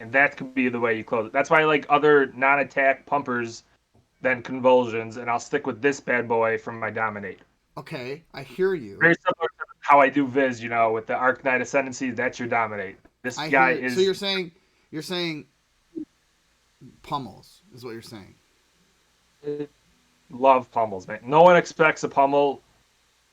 and that could be the way you close it. That's why I like other non-attack pumpers than Convulsions, and I'll stick with this bad boy from my Dominate.
Okay, I hear you.
Very similar to how I do Viz, with the Arcanite Ascendancy, that's your Dominate. This
I
guy
hear you.
is...
So you're saying pummels is what you're saying.
Love pummels, man. No one expects a pummel,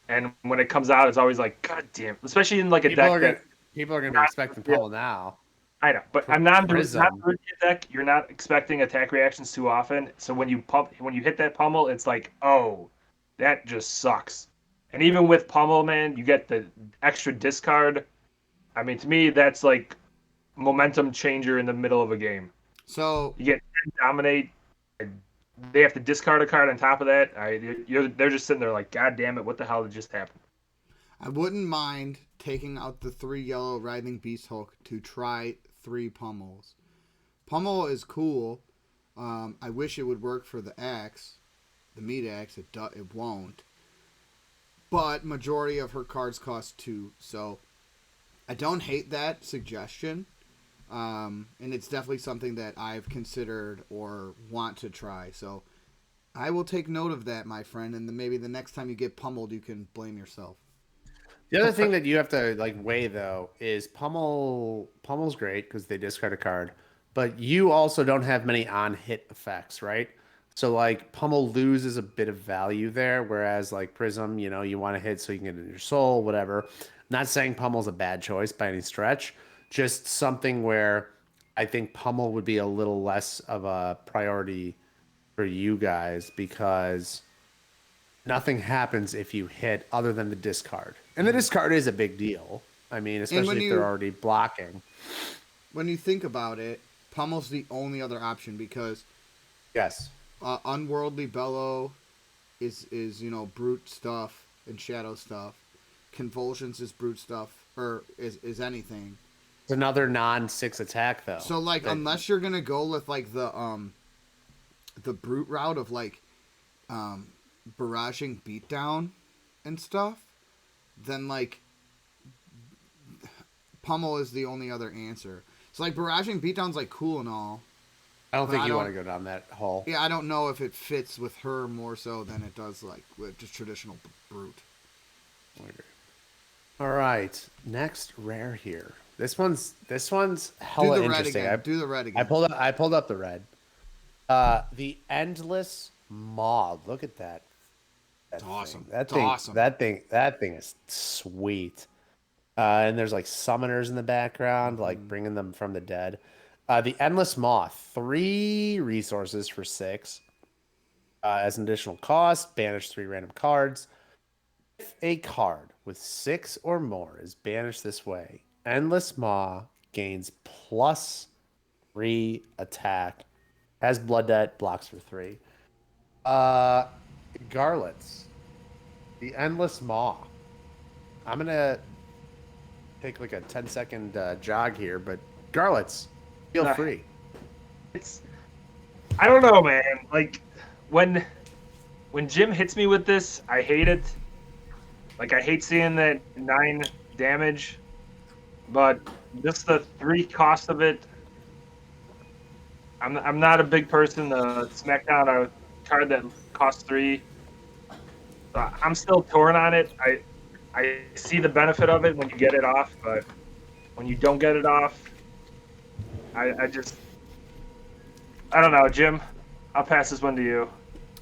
and when it comes out, it's always like, God damn. Especially in like a
People
deck
are
that
gonna be expecting pummel now.
I know, but I'm not
Prism.
a deck. You're not expecting attack reactions too often. So when you hit that pummel, it's like, oh, that just sucks. And even with pummel, man, you get the extra discard. I mean, to me, that's like momentum changer in the middle of a game.
So
You get 10 Dominate. They have to discard a card on top of that. They're just sitting there like, God damn it, what the hell did just happen?
I wouldn't mind taking out the 3 yellow Writhing Beast Hulk to try 3 pummels. Pummel is cool. I wish it would work for the axe, the meat axe. It won't. But majority of her cards cost 2, so I don't hate that suggestion. And it's definitely something that I've considered or want to try. So I will take note of that, my friend, and then maybe the next time you get pummeled, you can blame yourself.
The other thing that you have to like weigh though is Pummel's great because they discard a card, but you also don't have many on hit effects, right? So like Pummel loses a bit of value there, whereas like Prism, you want to hit so you can get in your soul, whatever. Not saying Pummel's a bad choice by any stretch, just something where I think Pummel would be a little less of a priority for you guys because nothing happens if you hit other than the discard. And the discard is a big deal. I mean, especially if they're already blocking.
When you think about it, Pummel's the only other option because
Yes.
Unworldly Bellow is brute stuff and shadow stuff. Convulsions is brute stuff or is anything.
It's another non-6 attack though.
So like unless you're gonna go with like the brute route of like barraging beatdown and stuff, then like Pummel is the only other answer. So like barraging beatdown's like cool and all.
I don't think you want to go down that hole.
Yeah, I don't know if it fits with her more so than it does like with just traditional brute.
I agree. All right, next rare here. This one's hella interesting.
Do the red again.
I pulled up the red. The Endless Maw. Look at that.
It's awesome.
Awesome. That thing is sweet. And there's like summoners in the background, like bringing them from the dead. The Endless Maw, 3 resources for 6. As an additional cost, banish 3 random cards. If a card with 6 or more is banished this way, Endless Maw gains +3 attack, has blood debt, blocks for 3. Garlets, the Endless Maw. I'm gonna take like a 10-second jog here, but Garlets, feel free.
I don't know, man. Like when Jim hits me with this, I hate it. Like I hate seeing that 9 damage, but just the 3 cost of it. I'm not a big person to smack down a card that costs 3. So I'm still torn on it. I see the benefit of it when you get it off, but when you don't get it off, I don't know, Jim. I'll pass this one to you.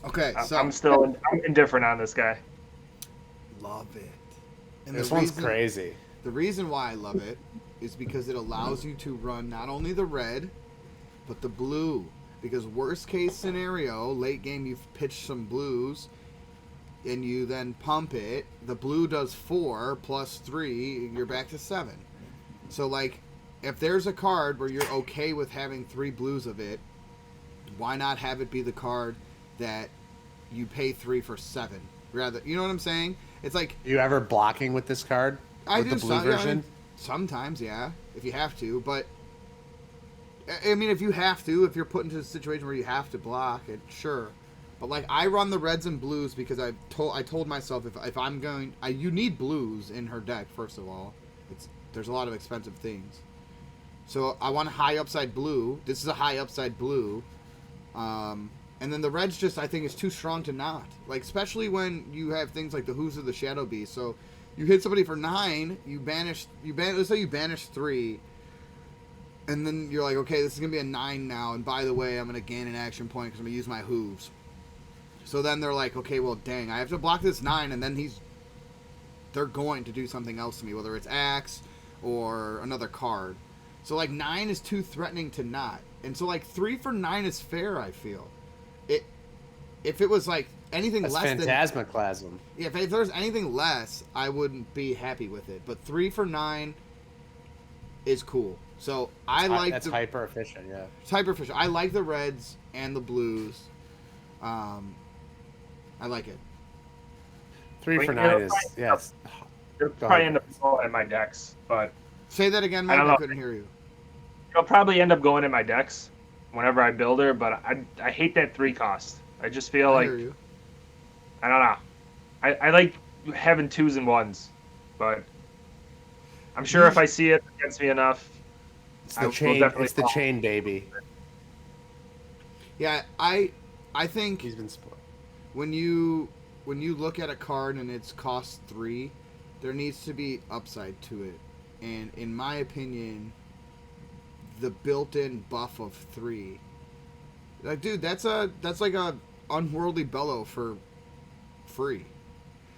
Okay, so
I'm indifferent on this guy.
Love it. And
This one's crazy.
The reason why I love it is because it allows you to run not only the red, but the blue. Because worst case scenario, late game you've pitched some blues, and you then pump it. The blue does 4 plus 3, you're back to 7. So like, if there's a card where you're okay with having 3 blues of it, why not have it be the card that you pay 3 for 7? Rather, you know what I'm saying? It's like,
You ever blocking with this card?
I
With
do
the blue version?
Sometimes, yeah, if you have to. But I mean, if you have to, if you're put into a situation where you have to block it, sure. But like, I run the reds and blues because I told myself if I'm going, you need blues in her deck. First of all, there's a lot of expensive things. So I want a high upside blue. This is a high upside blue. And then the reds just, I think, is too strong to not. Like, especially when you have things like the Who's of the Shadow Beast. So you hit somebody for 9, let's say you banish 3, and then you're like, okay, this is going to be a 9 now, and by the way, I'm going to gain an action point because I'm going to use my hooves. So then they're like, okay, well, dang, I have to block this 9, and then they're going to do something else to me, whether it's axe or another card. So, like, 9 is too threatening to not. And so, like, 3 for 9 is fair, I feel. If it was, like, anything
That's
less
phantasmaclasm.
Yeah, if there was anything less, I wouldn't be happy with it. But 3 for 9 is cool. So,
That's hyper efficient, yeah.
It's hyper efficient. I like the reds and the blues. I like it.
3 for 9 is, yes.
It'll probably end up going in my decks, but
Say that again, Mike. I couldn't hear you.
it'll probably end up going in my decks whenever I build her, but I hate that 3 cost. I just feel like,
hear you.
I don't know. I like having 2s and 1s, but I'm sure if I see it against me enough,
It's
I
the
will
chain.
definitely
It's the
fall.
chain, baby.
Yeah, I think
He's been split.
when you look at a card and it's cost 3, there needs to be upside to it. And in my opinion, the built-in buff of 3, like, dude, that's like a Unworldly Bellow for free.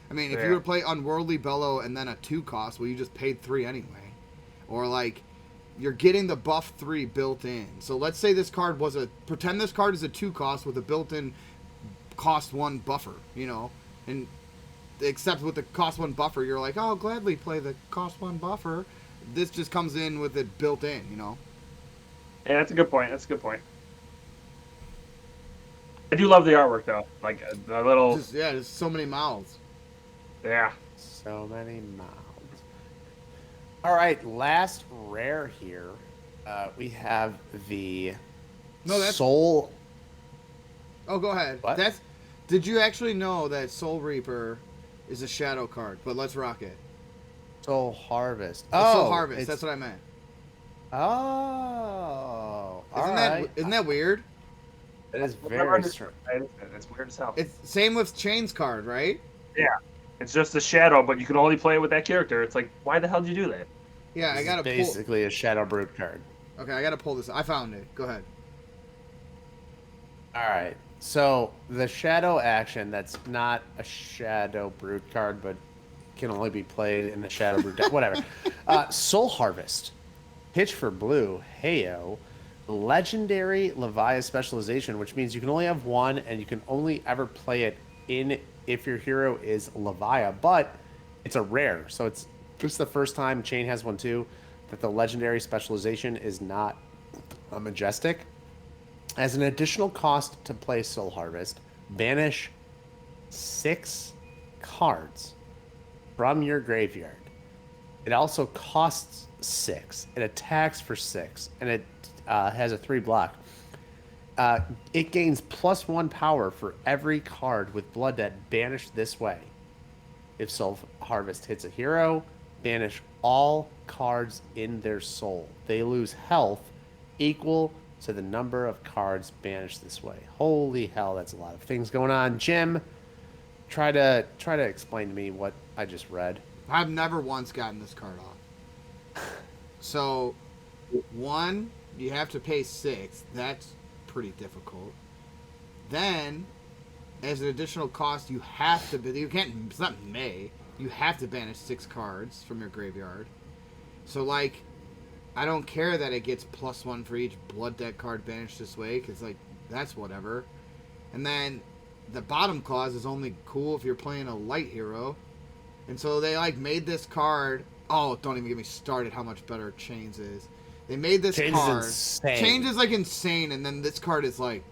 I mean, if you were to play Unworldly Bellow and then a 2 cost, well, you just paid 3 anyway. Or like, you're getting the buff 3 built in. So let's say this card was pretend this card is a 2 cost with a built-in cost 1 buffer, you know, and except with the cost 1 buffer, you're like, oh, I'll gladly play the cost 1 buffer. This just comes in with it built in, you know.
Yeah, that's a good point. That's a good point. I do love the artwork though, like the little.
There's so many mouths.
Yeah.
So many mouths. All right, last rare here. We have the Soul.
Oh, go ahead.
What?
Did you actually know that Soul Reaper is a shadow card? But let's rock it.
Soul Harvest.
Soul Harvest. That's what I meant.
Oh.
Isn't that weird?
It is very strange.
It's weird as hell.
It's same with Chain's card, right?
Yeah. It's just a shadow, but you can only play it with that character. It's like, why the hell did you do that?
Yeah, I gotta
basically a Shadow Brute card.
Okay, I gotta pull this. I found it. Go ahead.
All right. So the Shadow action that's not a Shadow Brute card, but can only be played in the Shadow Brute deck. Whatever. Soul Harvest. Pitch for blue. Heyo. Legendary Levia specialization, which means you can only have one and you can only ever play it in if your hero is Levia, but it's a rare. So it's just the first time, Chain has one too, that the legendary specialization is not a majestic. As an additional cost to play Soul Harvest, banish 6 cards from your graveyard. It also costs 6. It attacks for 6, and it has a 3 block. It gains +1 power for every card with Blood Debt banished this way. If Soul Harvest hits a hero, banish all cards in their soul. They lose health equal to the number of cards banished this way. Holy hell, that's a lot of things going on. Jim, try to explain to me what I just read.
I've never once gotten this card off. So, 1, you have to pay 6. That's pretty difficult. Then, as an additional cost, you have to. You can't. It's not May. You have to banish 6 cards from your graveyard. So, like, I don't care that it gets +1 for each Blood Debt card banished this way, because, like, that's whatever. And then the bottom clause is only cool if you're playing a light hero. And so they, like, made this card. Oh, don't even get me started how much better Chains is. They made this card. Chains is, like, insane, and then this card is, like,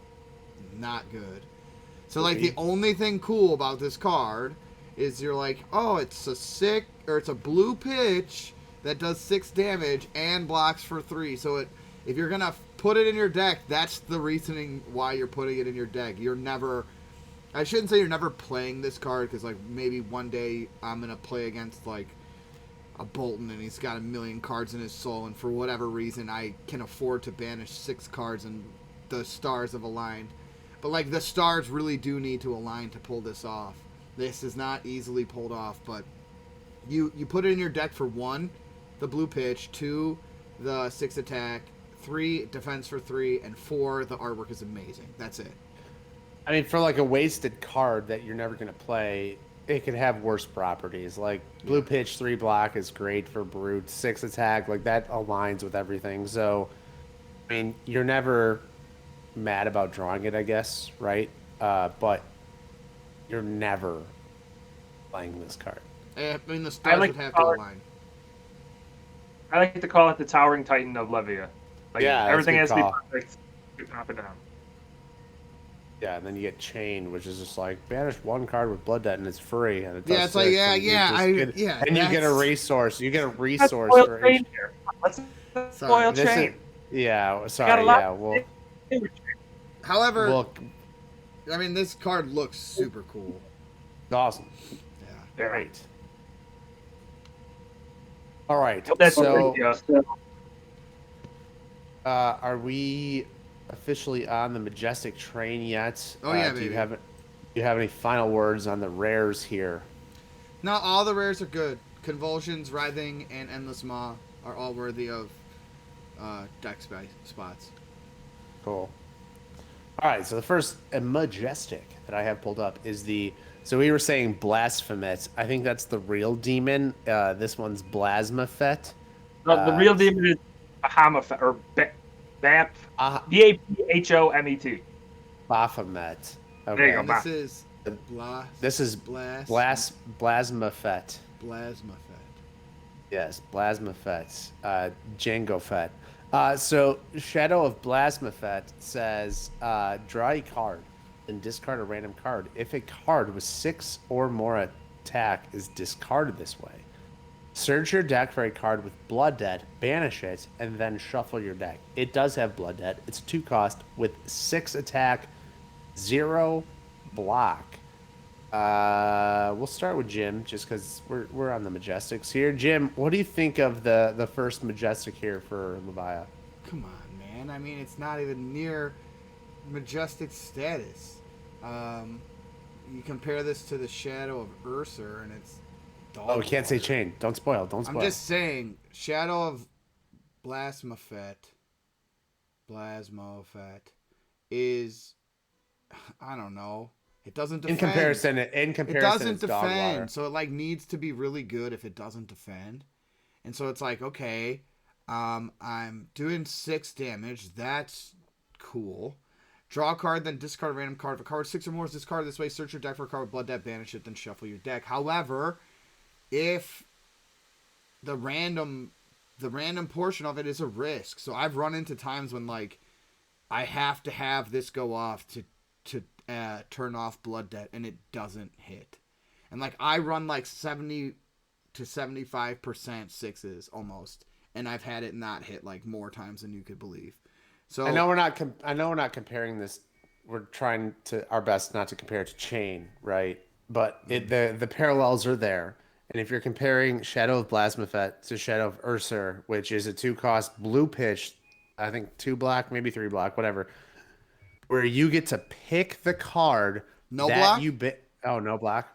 not good. So, like, the only thing cool about this card is you're like, oh, it's a blue pitch that does 6 damage and blocks for 3. So if you're gonna put it in your deck, that's the reasoning why you're putting it in your deck. I shouldn't say you're never playing this card, because, like, maybe one day I'm gonna play against, like, a Bolton and he's got 1,000,000 cards in his soul, and for whatever reason I can afford to banish 6 cards and the stars have aligned. But, like, the stars really do need to align to pull this off. This is not easily pulled off, but you put it in your deck for 1, the blue pitch, 2, the 6 attack, 3, defense for 3, and 4, the artwork is amazing. That's it.
I mean, for, like, a wasted card that you're never going to play, it could have worse properties. Like, blue pitch, 3 block is great for brute, 6 attack, like, that aligns with everything. So, I mean, you're never mad about drawing it, I guess, right? But you're never playing this card.
I mean, the stars would have to align.
I like to call it the Towering Titan of Levia. Like,
yeah,
everything has to be perfect, up and down.
Yeah, and then you get Chain, which is just like banish 1 card with Blood Debt and it's free. And it does
it's like
and you get a resource. You get a resource
Let's
for each.
Let's spoil Chain.
Sorry. Yeah. Well.
However, I mean, this card looks super cool.
Awesome.
Yeah.
Great. All right.
That's
So,
yeah.
are we officially on the Majestic train yet?
Oh yeah,
Do you
baby.
have any final words on the rares here?
Not all the rares are good. Convulsions, Writhing, and Endless Maw are all worthy of deck spots.
Cool. All right. So the first Majestic that I have pulled up is the. So we were saying Blasmofat. I think that's the real demon. This one's Blasmofat.
The real demon is Bahamut or Bap
Ah,
Baphomet.
Baphomet.
There you
Okay.
go.
And this is
This is Blasmofat.
Blasmofat.
Yes, Blasmofat. Django Fett. So Shadow of Blasmofat says draw a card and discard a random card. If a card with 6 or more attack is discarded this way, search your deck for a card with Blood Debt, banish it, and then shuffle your deck. It does have Blood Debt. It's 2 cost with 6 attack, 0 block. We'll start with Jim, just because we're on the Majestics here. Jim, what do you think of the first Majestic here for Levia?
Come on, man. I mean, it's not even near Majestic status. You compare this to the Shadow of Ursa, and it's dog
Oh, we can't say
water.
chain. Don't spoil. Don't spoil.
I'm just saying, Shadow of Blasmofat is, I don't know. It doesn't defend.
In comparison,
It doesn't
it's dog water.
defend, so it like needs to be really good if it doesn't defend. And so it's like, okay, I'm doing 6 damage. That's cool. Draw a card, then discard a random card. If a card 6 or more is discarded this way, search your deck for a card with Blood Debt, banish it, then shuffle your deck. However, if the random portion of it is a risk, so I've run into times when like I have to have this go off to turn off Blood Debt, and it doesn't hit. And like I run like 70 to 75% sixes almost, and I've had it not hit like more times than you could believe. So
I know we're not comparing this. We're trying to our best not to compare it to chain, right? But the parallels are there. And if you're comparing Shadow of Blasmofat to Shadow of Ursa, which is a 2 cost blue pitch, I think 2 black, maybe 3 black, whatever, where you get to pick the card
No
that
black?
you bit. Oh, no black.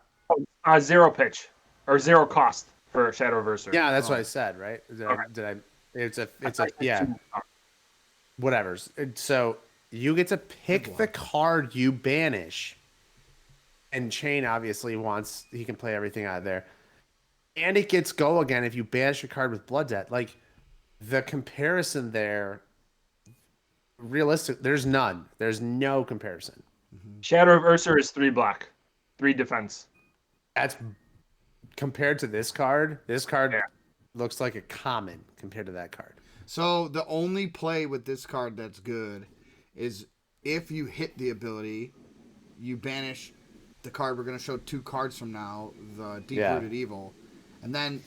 0 pitch or 0 cost for Shadow of Ursa.
Yeah, that's what I said, right? Did I? It's a yeah. Whatever. So you get to pick the card you banish, and Chain obviously he can play everything out of there, and it gets go again if you banish a card with Blood Debt. Like the comparison there, realistic. There's none. There's no comparison.
Shadow of Ursa is 3 black, 3 defense.
That's compared to this card. This card
Yeah.
looks like a common compared to that card.
So the only play with this card that's good is if you hit the ability, you banish the card we're going to show 2 cards from now, the Deep-Rooted Evil, and then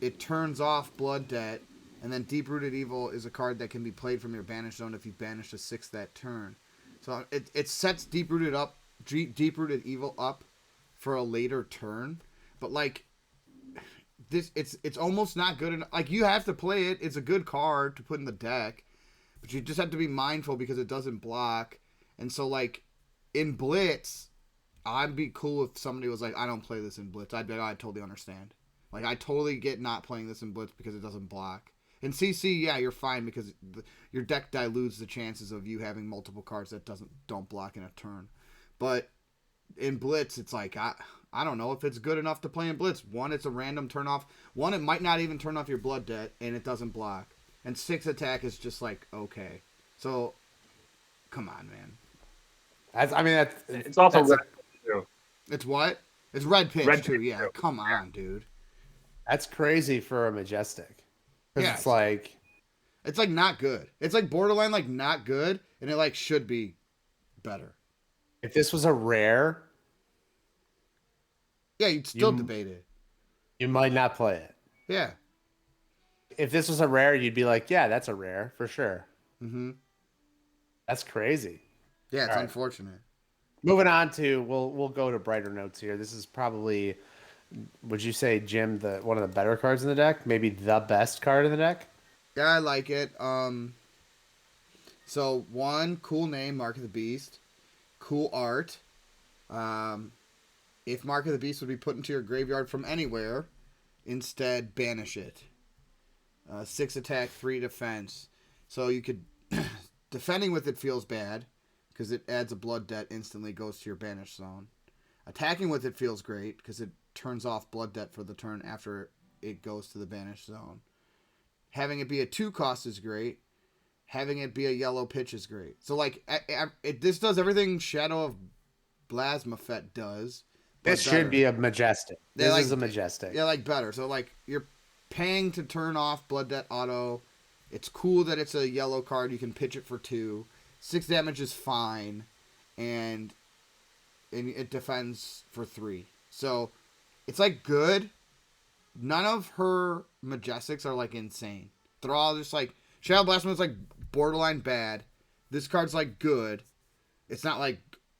it turns off Blood Debt, and then Deep-Rooted Evil is a card that can be played from your banish zone if you banish a 6 that turn. So it sets Deep-Rooted Evil up for a later turn, but like it's almost not good enough. Like you have to play it. It's a good card to put in the deck, but you just have to be mindful because it doesn't block. And so like in Blitz, I'd be cool if somebody was like, I don't play this in Blitz. I'd be like, I totally understand. Like I totally get not playing this in Blitz because it doesn't block. In CC, yeah, you're fine because your deck dilutes the chances of you having multiple cards that don't block in a turn. But in Blitz, it's like I don't know if it's good enough to play in Blitz. 1, it's a random turn off. 1, it might not even turn off your Blood Debt, and it doesn't block. And 6 attack is just like, okay. So, come on, man.
It's also red too.
It's what? It's red pitch,
Red
too.
pitch,
Yeah,
too.
come on, dude.
That's crazy for a Majestic. Because
Yeah,
it's like...
It's like not good. It's like borderline like not good, and it like should be better.
If this was a rare,
Yeah, you'd still debate it.
you might not play it.
Yeah.
If this was a rare, you'd be like, yeah, that's a rare for sure.
Mm-hmm.
That's crazy.
Yeah, it's
All right.
unfortunate.
Moving on to, we'll go to brighter notes here. This is probably would you say, Jim, the one of the better cards in the deck? Maybe the best card in the deck?
Yeah, I like it. So one cool name, Mark of the Beast. Cool art. Um, if Mark of the Beast would be put into your graveyard from anywhere, instead banish it. 6 attack, 3 defense. So you could defending with it feels bad because it adds a blood debt instantly goes to your banish zone. Attacking with it feels great because it turns off blood debt for the turn after it goes to the banish zone. Having it be a 2 cost is great. Having it be a yellow pitch is great. So like this does everything Shadow of Blasmofat does.
This should be a majestic. This is a majestic.
Yeah, like better. So like you're paying to turn off blood debt auto. It's cool that it's a yellow card. You can pitch it for 2. 6 damage is fine, and it defends for 3. So it's like good. None of her majestics are like insane. They're all just like Shadow Blasphemous is like borderline bad. This card's like good. It's not like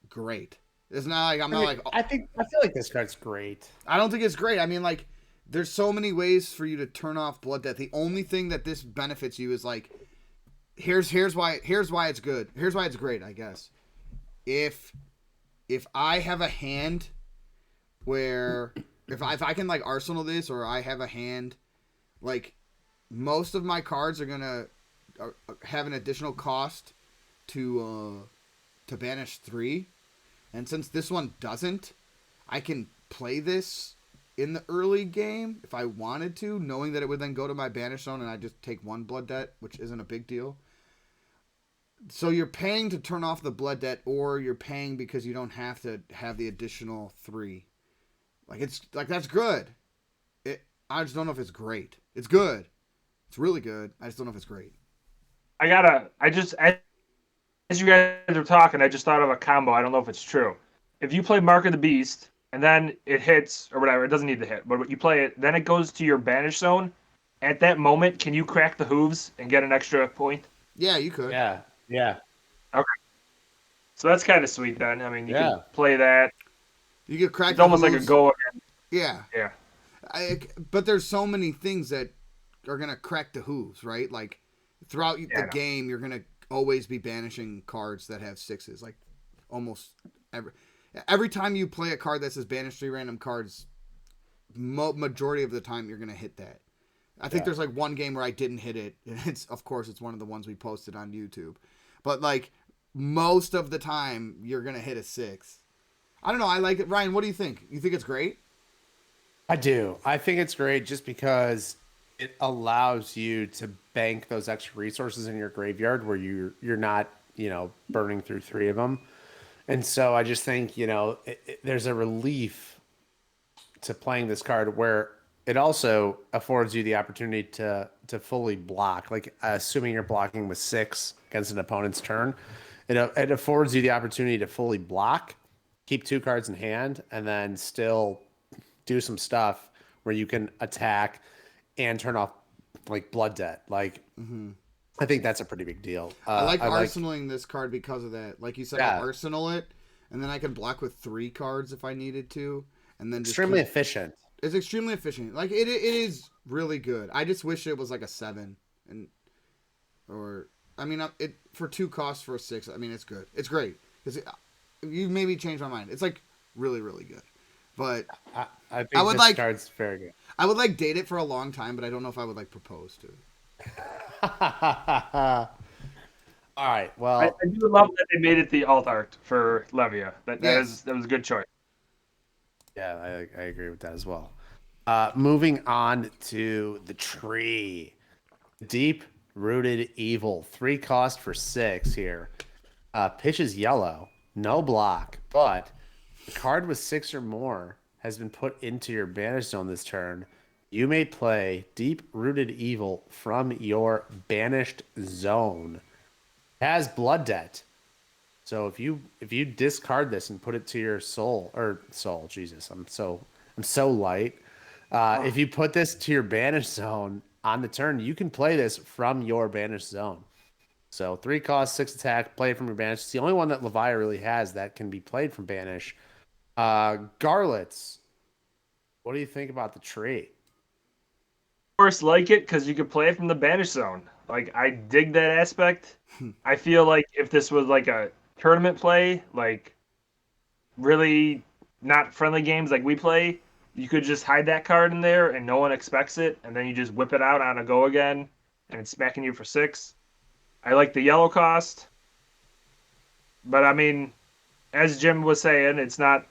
great. It's not like
I feel like this card's great.
I don't think it's great. I mean, like, there's so many ways for you to turn off blood debt. The only thing that this benefits you is like, here's why it's good. Here's why it's great. I guess if I have a hand where if I can like arsenal this, or I have a hand like most of my cards are gonna have an additional cost to banish 3, and since this one doesn't, I can play this in the early game if I wanted to, knowing that it would then go to my banish zone and I just take 1 blood debt, which isn't a big deal. So you're paying to turn off the blood debt, or you're paying because you don't have to have the additional 3. Like it's like that's good. I just don't know if it's great. It's good. It's really good. I just don't know if it's great.
As you guys were talking, I just thought of a combo. I don't know if it's true. If you play Mark of the Beast and then it hits or whatever, it doesn't need to hit, but you play it, then it goes to your banish zone. At that moment, can you crack the hooves and get an extra point?
Yeah, you could.
Yeah.
Okay. So that's kind of sweet then. I mean, you can play that.
You could crack.
It's almost like a go again.
Yeah.
Yeah.
But there's so many things that are gonna crack the hooves, right? Like throughout the game, you're gonna always be banishing cards that have 6s. Like almost every time you play a card that says banish 3 random cards, majority of the time you're gonna hit that. I think there's like one game where I didn't hit it, and it's one of the ones we posted on YouTube. But like most of the time, you're gonna hit a 6. I don't know. I like it. Ryan, what do you think? You think it's great?
I do. I think it's great just because it allows you to bank those extra resources in your graveyard where you're not, burning through 3 of them. And so I just think, there's a relief to playing this card where it also affords you the opportunity to fully block. Like assuming you're blocking with 6 against an opponent's turn, it affords you the opportunity to fully block, keep 2 cards in hand, and then still do some stuff where you can attack and turn off like blood debt. Like I think that's a pretty big deal.
I like arsenaling this card because of that. Like you said, I arsenal it, and then I can block with 3 cards if I needed to, and then
extremely efficient.
It's extremely efficient. Like it is really good. I just wish it was like a 7, it for 2 costs for a 6. I mean, it's good. It's great. You made me change my mind. It's like really, really good. But
I think this card's very good.
I would like date it for a long time, but I don't know if I would like propose to it.
All right. Well,
I do love that they made it the alt art for Levia. That was a good choice.
Yeah, I agree with that as well. Moving on to the tree. Deep Rooted Evil. 3 cost for 6 here. Pitch is yellow. No block. But the card with 6 or more has been put into your banish zone this turn. You may play Deep Rooted Evil from your banished zone. It has blood debt. So if you discard this and put it to your soul, Jesus, I'm so light. If you put this to your banish zone on the turn, you can play this from your banished zone. So 3 cost, 6 attack, play it from your banish. It's the only one that Levia really has that can be played from banish. Garlets. What do you think about the tree?
Course, like it because you could play it from the banish zone. Like I dig that aspect. I feel like if this was like a tournament play, like really not friendly games like we play, you could just hide that card in there and no one expects it, and then you just whip it out on a go again, and it's smacking you for 6. I like the yellow cost, but I mean, as Jim was saying, it's not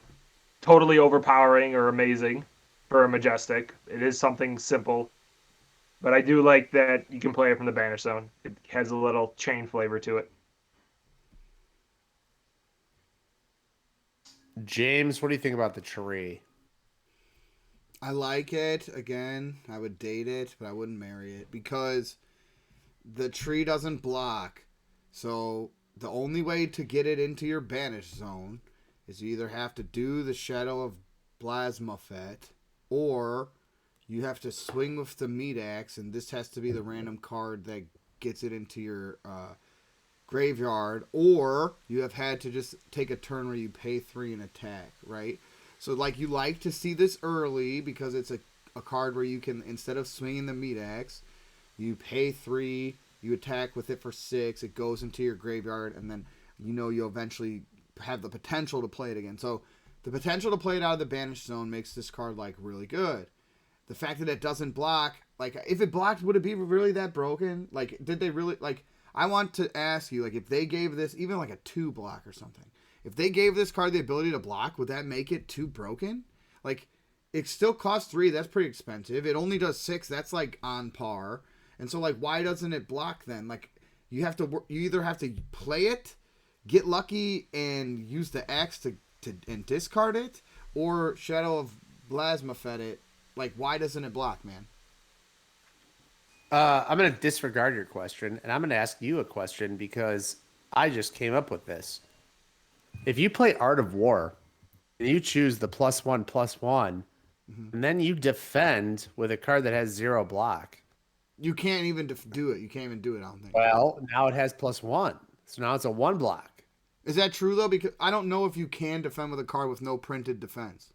totally overpowering or amazing for a majestic. It is something simple. But I do like that you can play it from the banish zone. It has a little chain flavor to it.
James, what do you think about the tree?
I like it. Again, I would date it, but I wouldn't marry it because the tree doesn't block. So the only way to get it into your banish zone is you either have to do the Shadow of Blasmofat or you have to swing with the meat axe, and this has to be the random card that gets it into your graveyard, or you have had to just take a turn where you pay 3 and attack, right? So, like, you like to see this early because it's a card where you can, instead of swinging the meat axe, you pay 3, you attack with it for 6, it goes into your graveyard, and then you'll eventually have the potential to play it again. So, the potential to play it out of the banish zone makes this card, like, really good. The fact that it doesn't block, like, if it blocked, would it be really that broken? Like, did they really, like, I want to ask you, like, if they gave this, even like a 2 block or something, if they gave this card the ability to block, would that make it too broken? Like, it still costs 3, that's pretty expensive. It only does 6, that's, like, on par. And so, like, why doesn't it block then? Like, you either have to play it, get lucky, and use the axe and discard it, or Shadow of Blasmofat it. Like, why doesn't it block, man?
I'm going to disregard your question, and I'm going to ask you a question because I just came up with this. If you play Art of War and you choose the +1/+1, and then you defend with a card that has 0 block,
You can't even do it. You can't even do it, I don't think.
well, now it has +1. So now it's a 1 block.
Is that true, though? Because I don't know if you can defend with a card with no printed defense.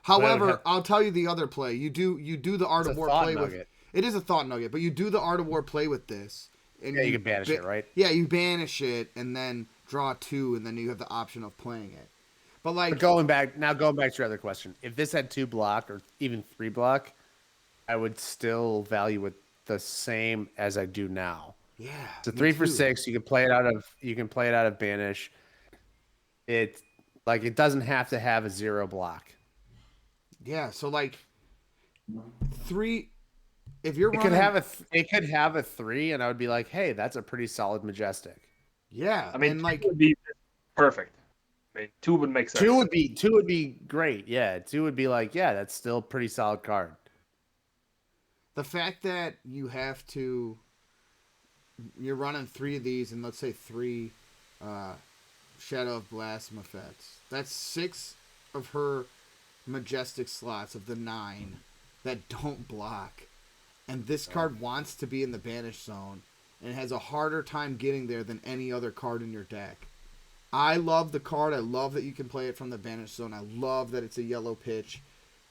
However, I'll tell you the other play. You do the Art of War play with. It is a thought nugget, but you do the Art of War play with this. And
yeah, you can banish it, right?
Yeah, you banish it and then draw 2, and then you have the option of playing it. But like
going back to your other question, if this had 2 block or even 3 block, I would still value it the same as I do now.
Yeah,
it's a 3 for 6. You can play it out of banish. It doesn't have to have a 0 block.
Yeah, so like 3. If you're
it could have a 3, and I would be like, hey, that's a pretty solid majestic.
Yeah,
I mean,
and like
would be perfect. I mean, 2 would make sense.
2 would be great. Yeah, 2 would be like, yeah, that's still a pretty solid card.
The fact that you're running 3 of these, and let's say 3 Shadow of Blasmofats. That's 6 of her majestic slots of the 9 that don't block. And this card wants to be in the banish zone and has a harder time getting there than any other card in your deck. I love the card. I love that you can play it from the banish zone. I love that it's a yellow pitch.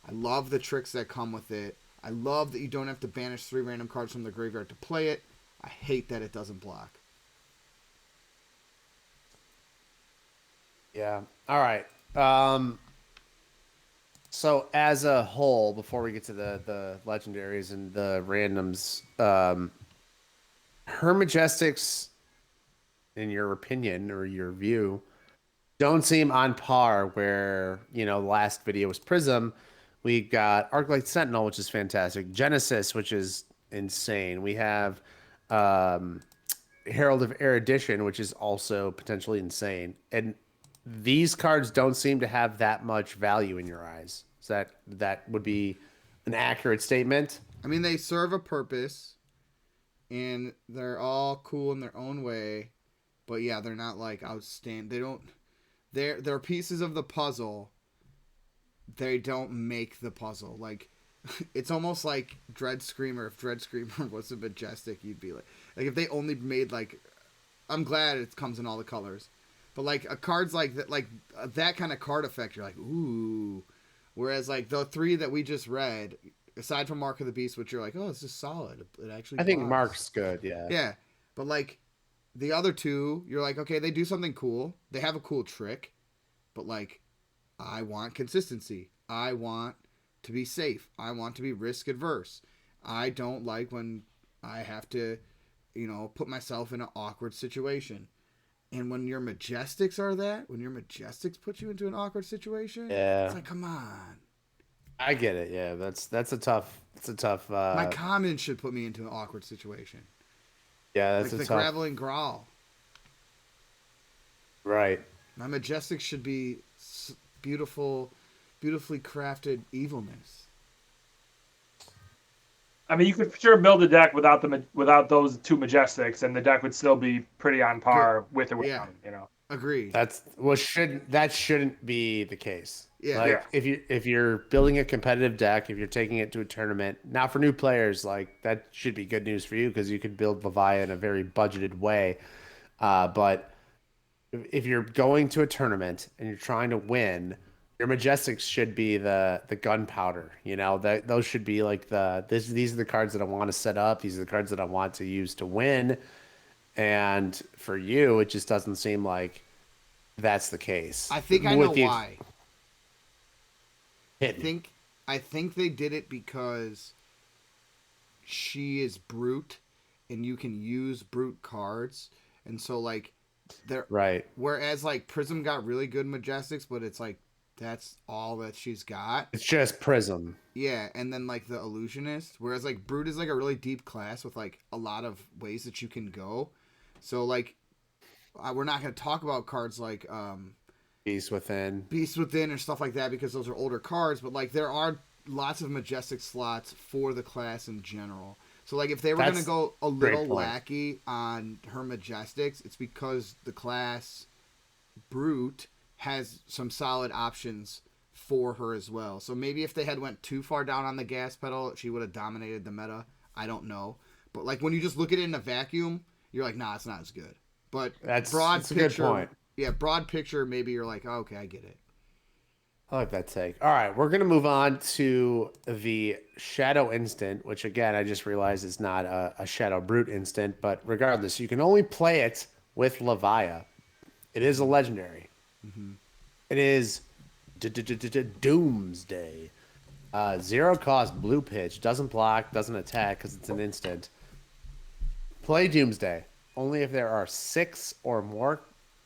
I love the tricks that come with it. I love that you don't have to banish 3 random cards from the graveyard to play it. I hate that it doesn't block.
Yeah. All right. So as a whole, before we get to the legendaries and the randoms, her majestics, in your opinion or your view, don't seem on par where, the last video was Prism. We got Arclight Sentinel, which is fantastic. Genesis, which is insane. We have Herald of Erudition, which is also potentially insane. And these cards don't seem to have that much value in your eyes. So that would be an accurate statement.
I mean, they serve a purpose, and they're all cool in their own way. But yeah, they're not like outstanding. They don't. They're pieces of the puzzle. They don't make the puzzle. Like, it's almost like Dread Screamer. If Dread Screamer was a majestic, you'd be like if they only made like. I'm glad it comes in all the colors, but like cards like that kind of card effect, you're like, ooh, Whereas like the 3 that we just read, aside from Mark of the Beast, which you're like, oh, it's just solid. It actually.
I think
blocks.
Mark's good. Yeah.
Yeah, but like the other 2, you're like, okay, they do something cool. They have a cool trick, but like, I want consistency. I want to be safe. I want to be risk adverse. I don't like when I have to, put myself in an awkward situation. And when your Majestics are that, when your Majestics put you into an awkward situation,
Yeah.
it's like, come on.
I get it. Yeah, that's a tough. It's a tough.
My common should put me into an awkward situation.
Yeah,
Like
that's
the
a tough.
Graveling Growl.
Right.
My Majestics should be beautiful, beautifully crafted evilness.
I mean, you could sure build a deck without those 2 Majestics, and the deck would still be pretty on par with or without them.
Agreed.
That shouldn't be the case.
Yeah.
Like
Yeah.
if you're building a competitive deck, if you're taking it to a tournament, now for new players, like that should be good news for you because you could build Levia in a very budgeted way. But if you're going to a tournament and you're trying to win, your Majestics should be the gunpowder. Those should be like these are the cards that I want to set up. These are the cards that I want to use to win. And for you, it just doesn't seem like that's the case.
I think I know why.
Hit me.
I think they did it because she is brute, and you can use brute cards, and so like they're
Right.
Whereas like Prism got really good Majestics, but it's like that's all that she's got.
It's just Prism.
Yeah, and then like the Illusionist, whereas like Brute is like a really deep class with like a lot of ways that you can go. So like we're not going to talk about cards like
Beast Within
or stuff like that because those are older cards, but like there are lots of Majestic slots for the class in general. So like if they were going to go a little wacky on her Majestics, it's because the class Brute has some solid options for her as well. So maybe if they had went too far down on the gas pedal, she would have dominated the meta. I don't know. But like when you just look at it in a vacuum, you're like, nah, it's not as good. But
that's
broad
a
picture,
good point.
Yeah, broad picture, maybe you're like, oh, okay, I get it.
I like that take. All right, we're going to move on to the Shadow Instant, which again, I just realized is not a Shadow Brute Instant, but regardless, you can only play it with Levia. It is a legendary.
Mm-hmm.
It is Doomsday. 0 cost blue pitch. Doesn't block, doesn't attack because it's an instant. Play Doomsday only if there are 6 or more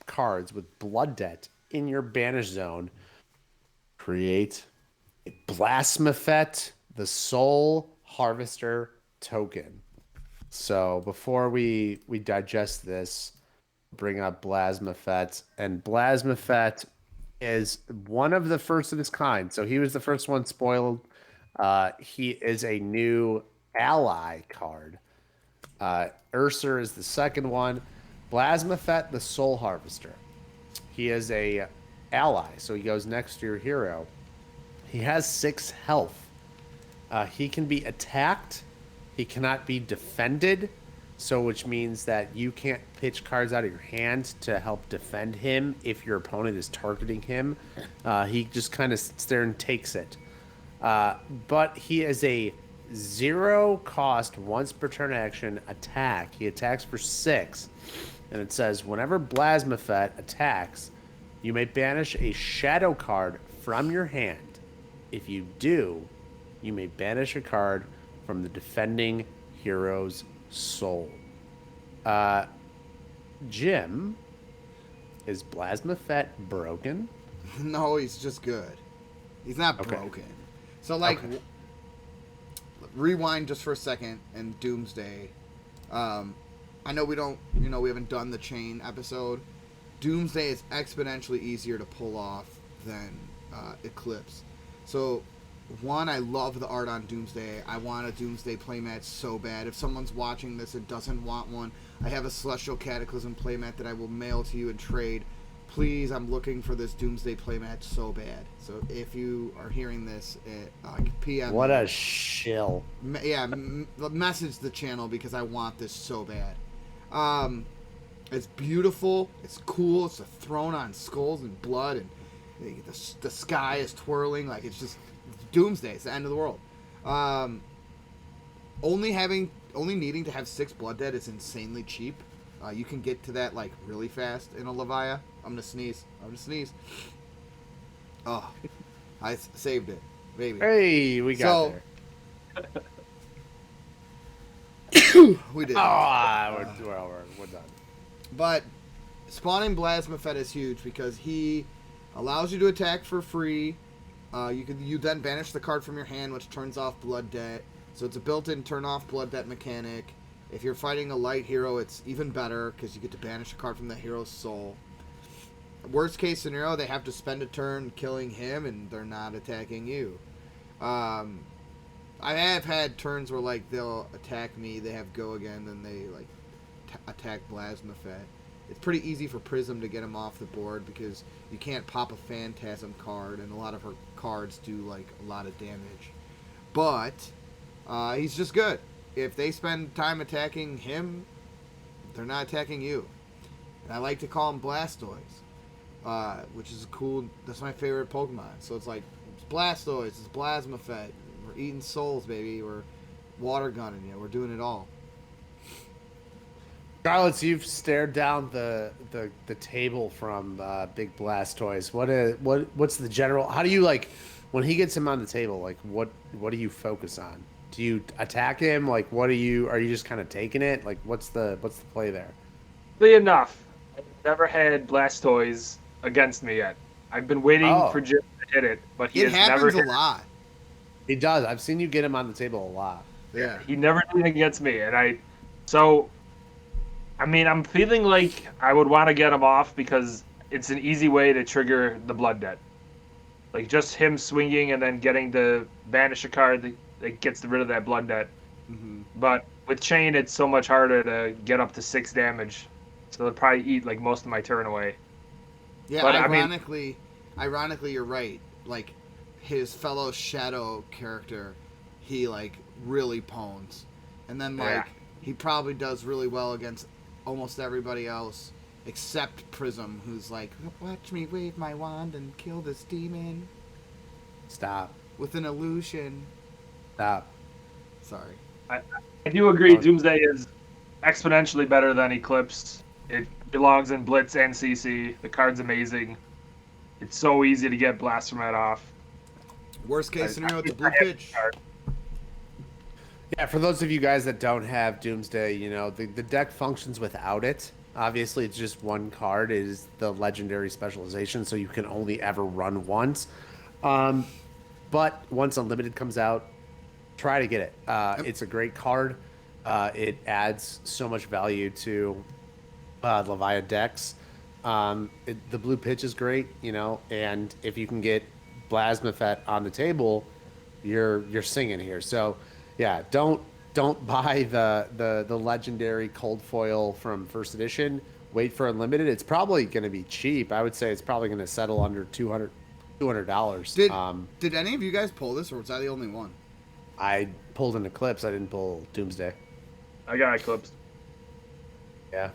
cards with Blood Debt in your banish zone. Create a Blasmofat, the Soul Harvester token. So before we digest this, bring up Blasmofat, and Blasmofat is one of the first of its kind. So he was the first one spoiled. He is a new ally card. Ursa is the second one. Blasmofat, the Soul Harvester. He is a ally, so he goes next to your hero. He has 6 health. He can be attacked. He cannot be defended. So which means that you can't pitch cards out of your hand to help defend him if your opponent is targeting him. He just kind of sits there and takes it. But he is a 0 cost, once per turn action attack. He attacks for 6. And it says, whenever Blasmofat attacks, you may banish a shadow card from your hand. If you do, you may banish a card from the defending hero's soul. Jim, is Blasmofat broken?
No, he's just good. He's not broken. So like, rewind just for a second and Doomsday. I know we don't, we haven't done the chain episode. Doomsday is exponentially easier to pull off than Eclipse. So, one, I love the art on Doomsday. I want a Doomsday playmat so bad. If someone's watching this and doesn't want one, I have a Celestial Cataclysm playmat that I will mail to you and trade. Please, I'm looking for this Doomsday playmat so bad. So if you are hearing this, PM.
What a shill.
Message the channel because I want this so bad. It's beautiful. It's cool. It's a throne on skulls and blood, and The sky is twirling like it's just doomsday. It's the end of the world. Only needing to have 6 Blood Dead is insanely cheap. You can get to that like really fast in a Levia. I'm gonna sneeze. Oh, I saved it, baby.
Hey, we got there.
We did.
We're done.
But spawning Blasmofat is huge because he allows you to attack for free. You then banish the card from your hand, which turns off Blood Debt. So it's a built-in turn-off Blood Debt mechanic. If you're fighting a light hero, it's even better because you get to banish a card from the hero's soul. Worst case scenario, they have to spend a turn killing him, and they're not attacking you. I have had turns where like they'll attack me, they have go again, then they like attack Blasmofat. It's pretty easy for Prism to get him off the board because you can't pop a Phantasm card, and a lot of her cards do like a lot of damage. But he's just good. If they spend time attacking him, they're not attacking you. And I like to call him Blastoise, which is cool. That's my favorite Pokemon. So it's like it's Blastoise, it's Blasmofat. We're eating souls, baby. We're water gunning you. We're doing it all.
Garlitz, you've stared down the table from Big Blastoise. What's the general? How do you like when he gets him on the table? Like what do you focus on? Do you attack him? Like are you just kind of taking it? Like what's the play there?
Oddly enough, I've never had Blastoise against me yet. I've been waiting for Jim to hit it, but he has never hit
a lot.
He does. I've seen you get him on the table a lot.
Yeah.
He never did it against me, and I'm feeling like I would want to get him off because it's an easy way to trigger the Blood Debt. Like, just him swinging and then getting to banish a card that gets rid of that Blood Debt.
Mm-hmm.
But with Chain, it's so much harder to get up to 6 damage. So they'll probably eat, like, most of my turn away.
Yeah,
but,
ironically, you're right. Like, his fellow Shadow character, he, like, really pwns. And then, like, he probably does really well against almost everybody else except Prism, who's like, watch me wave my wand and kill this demon.
Stop.
With an illusion.
Stop.
Sorry.
I do agree Doomsday is exponentially better than Eclipse. It belongs in Blitz and CC. The card's amazing. It's so easy to get Blasmofat off.
Worst case scenario with the blue pitch.
Yeah, for those of you guys that don't have Doomsday, you know, the deck functions without it. Obviously, it's just one card. It is the legendary specialization, so you can only ever run once. But once Unlimited comes out, try to get it. It's a great card. It adds so much value to Levia decks. The blue pitch is great, you know, and if you can get Blasmofat on the table, you're singing here. So, yeah, don't buy the legendary cold foil from first edition. Wait for Unlimited. It's probably going to be cheap. I would say it's probably going to settle under $200.
Did any of you guys pull this, or was I the only one?
I pulled an Eclipse. I didn't pull Doomsday.
I got Eclipse.
Yeah,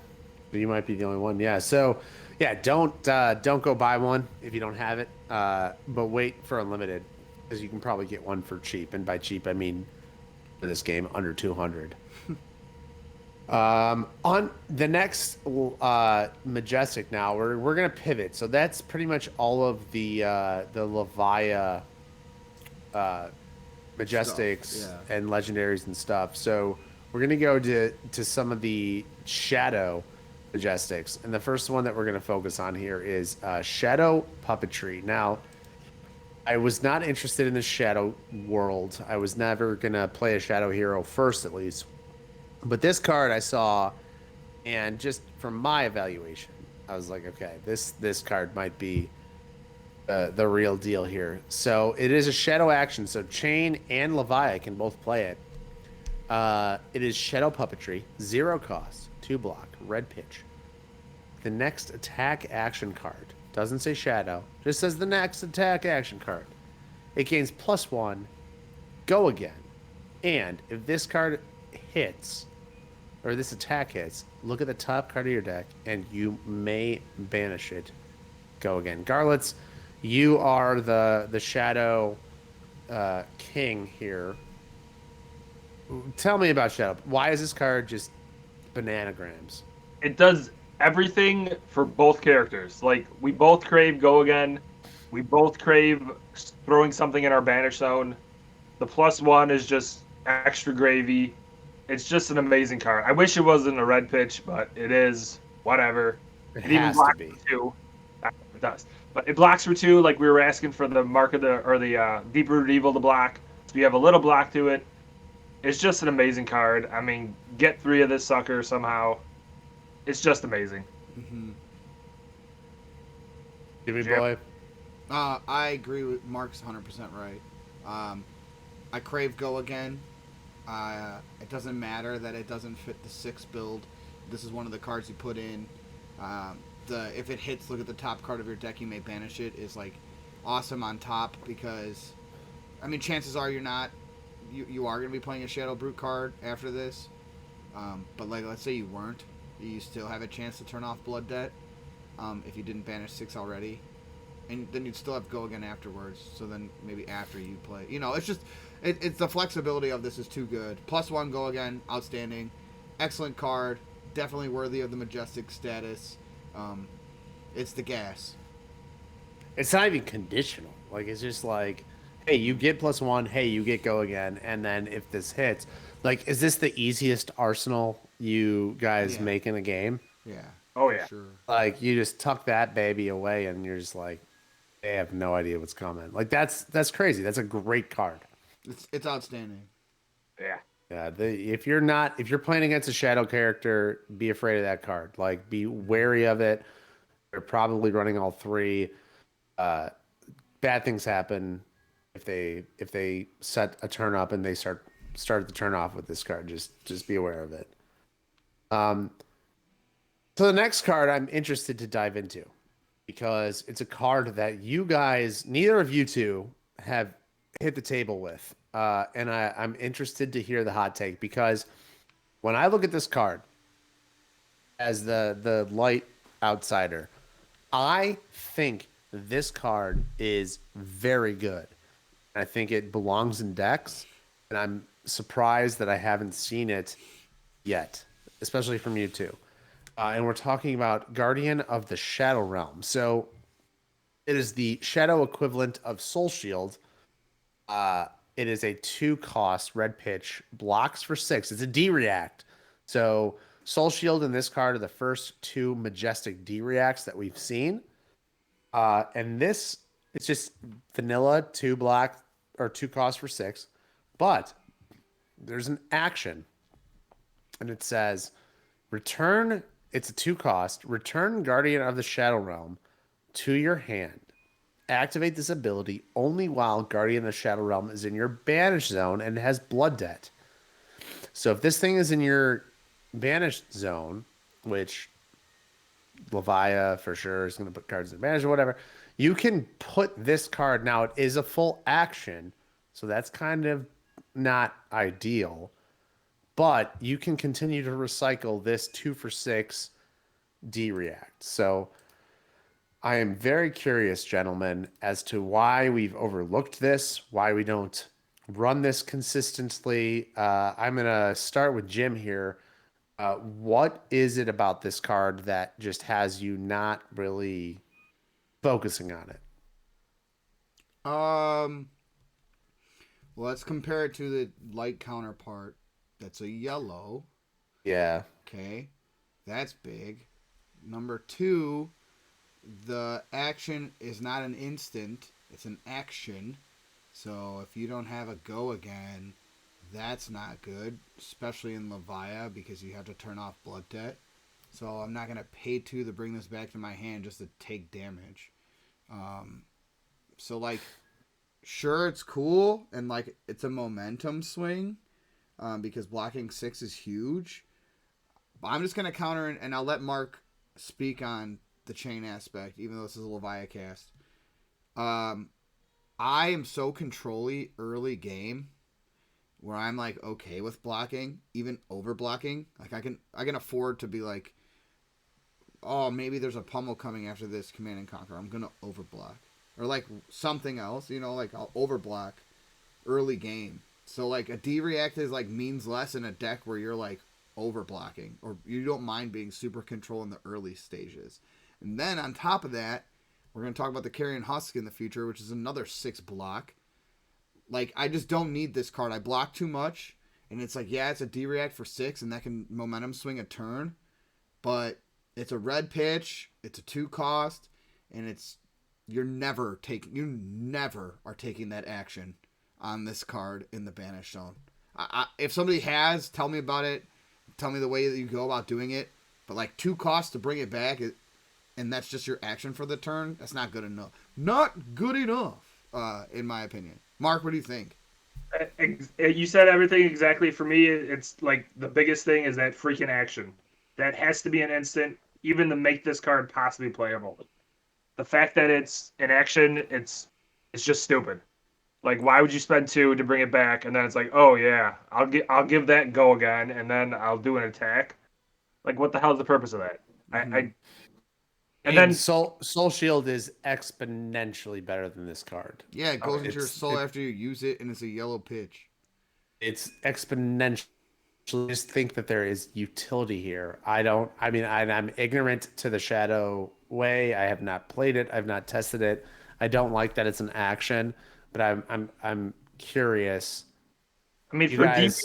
but you might be the only one. Yeah, so yeah, don't go buy one if you don't have it. But wait for Unlimited because you can probably get one for cheap, and by cheap I mean for this game under 200. On the next Majestic now, we're gonna pivot. So that's pretty much all of the Levia Majestics and Legendaries and stuff. So we're gonna go to some of the Shadow Majestics, and the first one that we're gonna focus on here is Shadow Puppetry. Now, I was not interested in the Shadow world. I was never gonna play a Shadow hero first, at least. But this card I saw, and just from my evaluation, I was like, okay, this card might be the real deal here. So it is a Shadow action, so Chain and Levia can both play it. It is Shadow Puppetry, 0 cost, 2 block, red pitch. The next attack action card doesn't say Shadow, just says the next attack action card. It gains +1, go again, and if this card hits, or this attack hits, look at the top card of your deck, and you may banish it. Go again. Garlitz, you are the Shadow King here. Tell me about Shadow. Why is this card just bananagrams?
It does everything for both characters. Like we both crave go again. We both crave throwing something in our banish zone. The +1 is just extra gravy. It's just an amazing card. I wish it wasn't a red pitch, but it is. Whatever.
It
It even
has to
blocks
be.
for two. It does, but it blocks for two. Like we were asking for the mark of the or the deep rooted evil to block. So you have a little block to it. It's just an amazing card. I mean, get three of this sucker somehow. It's just amazing.
Mm-hmm.
Jimmy
Jim?
boy.
I agree with Mark's 100% right. I crave go again. It doesn't matter that it doesn't fit the 6 build. This is one of the cards you put in. If it hits, look at the top card of your deck. You may banish it. Is like awesome on top because, I mean, chances are you're not. You are going to be playing a Shadow Brute card after this. But like, let's say you weren't. You still have a chance to turn off Blood Debt if you didn't banish 6 already. And then you'd still have go again afterwards. So then maybe after you play. You know, it's just... It's the flexibility of this is too good. +1 go again. Outstanding. Excellent card. Definitely worthy of the Majestic status. It's the gas.
It's not even conditional. Like it's just like, hey, you get +1. Hey, you get go again. And then if this hits, like, is this the easiest arsenal you guys make in a game?
Yeah.
Oh yeah.
Sure.
Like you just tuck that baby away, and you're just like, they have no idea what's coming. Like that's crazy. That's a great card.
It's outstanding.
Yeah.
Yeah, if you're playing against a shadow character, be afraid of that card. Like, be wary of it. They're probably running all three. Bad things happen if they set a turn up and they start the turn off with this card. Just be aware of it. So the next card I'm interested to dive into because it's a card that you guys, neither of you two, have hit the table with. And I'm interested to hear the hot take because when I look at this card as the light outsider, I think this card is very good. I think it belongs in decks, and I'm surprised that I haven't seen it yet, especially from you two. And we're talking about Guardian of the Shadow Realm. So it is the shadow equivalent of Soul Shield. It is a 2-cost red pitch, blocks for 6. It's a D react. So Soul Shield and this card are the first 2 majestic D reacts that we've seen. And this, it's just vanilla 2 black or 2 cost for 6. But there's an action. And it says return, it's a 2 cost, return Guardian of the Shadow Realm to your hand. Activate this ability only while Guardian of the Shadow Realm is in your banish zone and has blood debt. So if this thing is in your banished zone, which Levia for sure is going to put cards in banish or whatever, you can put this card. Now it is a full action, so that's kind of not ideal. But you can continue to recycle this 2 for 6 D react. So I am very curious, gentlemen, as to why we've overlooked this, why we don't run this consistently. I'm going to start with Jim here. What is it about this card that just has you not really focusing on it?
Well, let's compare it to the light counterpart. That's a yellow.
Yeah.
Okay. That's big. Number 2, the action is not an instant. It's an action. So if you don't have a go again, that's not good. Especially in Levia because you have to turn off blood debt. So I'm not going to pay 2 to bring this back to my hand just to take damage. So like, sure, it's cool. And like, it's a momentum swing. Because blocking 6 is huge. But I'm just going to counter and I'll let Mark speak on the chain aspect, even though this is a Levia cast. I am so control-y early game where I'm like okay with blocking, even over blocking. Like I can afford to be like, oh, maybe there's a pummel coming after this command and conquer. I'm going to overblock. or like something else, like I'll overblock early game. So like a D react is like means less in a deck where you're like overblocking or you don't mind being super control in the early stages. And then on top of that, we're going to talk about the Carrion Husk in the future, which is another 6 block. Like, I just don't need this card. I block too much, and it's like, yeah, it's a D-React for 6, and that can momentum swing a turn, but it's a red pitch, it's a 2 cost, and you never are taking that action on this card in the Banish Zone. If somebody has, tell me about it. Tell me the way that you go about doing it. But, like, 2 costs to bring it back, and that's just your action for the turn, that's not good enough. Not good enough, in my opinion. Mark, what do you think?
You said everything exactly. For me, it's like the biggest thing is that freaking action. That has to be an instant, even to make this card possibly playable. The fact that it's an action, it's just stupid. Like, why would you spend 2 to bring it back, and then it's like, oh yeah, I'll give that go again, and then I'll do an attack. Like, what the hell is the purpose of that?
Mm-hmm.
And then
Soul Shield is exponentially better than this card.
Yeah, it goes into your soul after you use it, and it's a yellow pitch.
It's exponentially. Just think that there is utility here. I'm ignorant to the Shadow way. I have not played it. I've not tested it. I don't like that it's an action, but I'm curious.
I mean, for DP,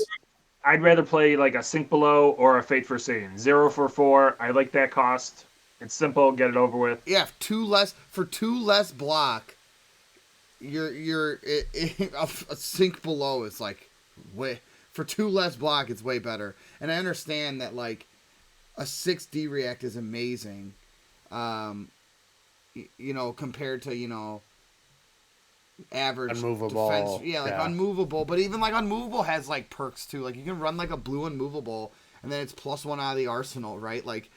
I'd rather play like a Sink Below or a Fate Foreseen. 0 for 4. I like that cost. It's simple. Get it over with.
Yeah, for 2 less block. A Sink Below is like way. For 2 less block, it's way better. And I understand that, like, a 6D react is amazing, compared to, average
unmovable
defense. Yeah, like unmovable. But even, like, unmovable has, like, perks, too. Like, you can run, like, a blue unmovable, and then it's +1 out of the arsenal, right? Like,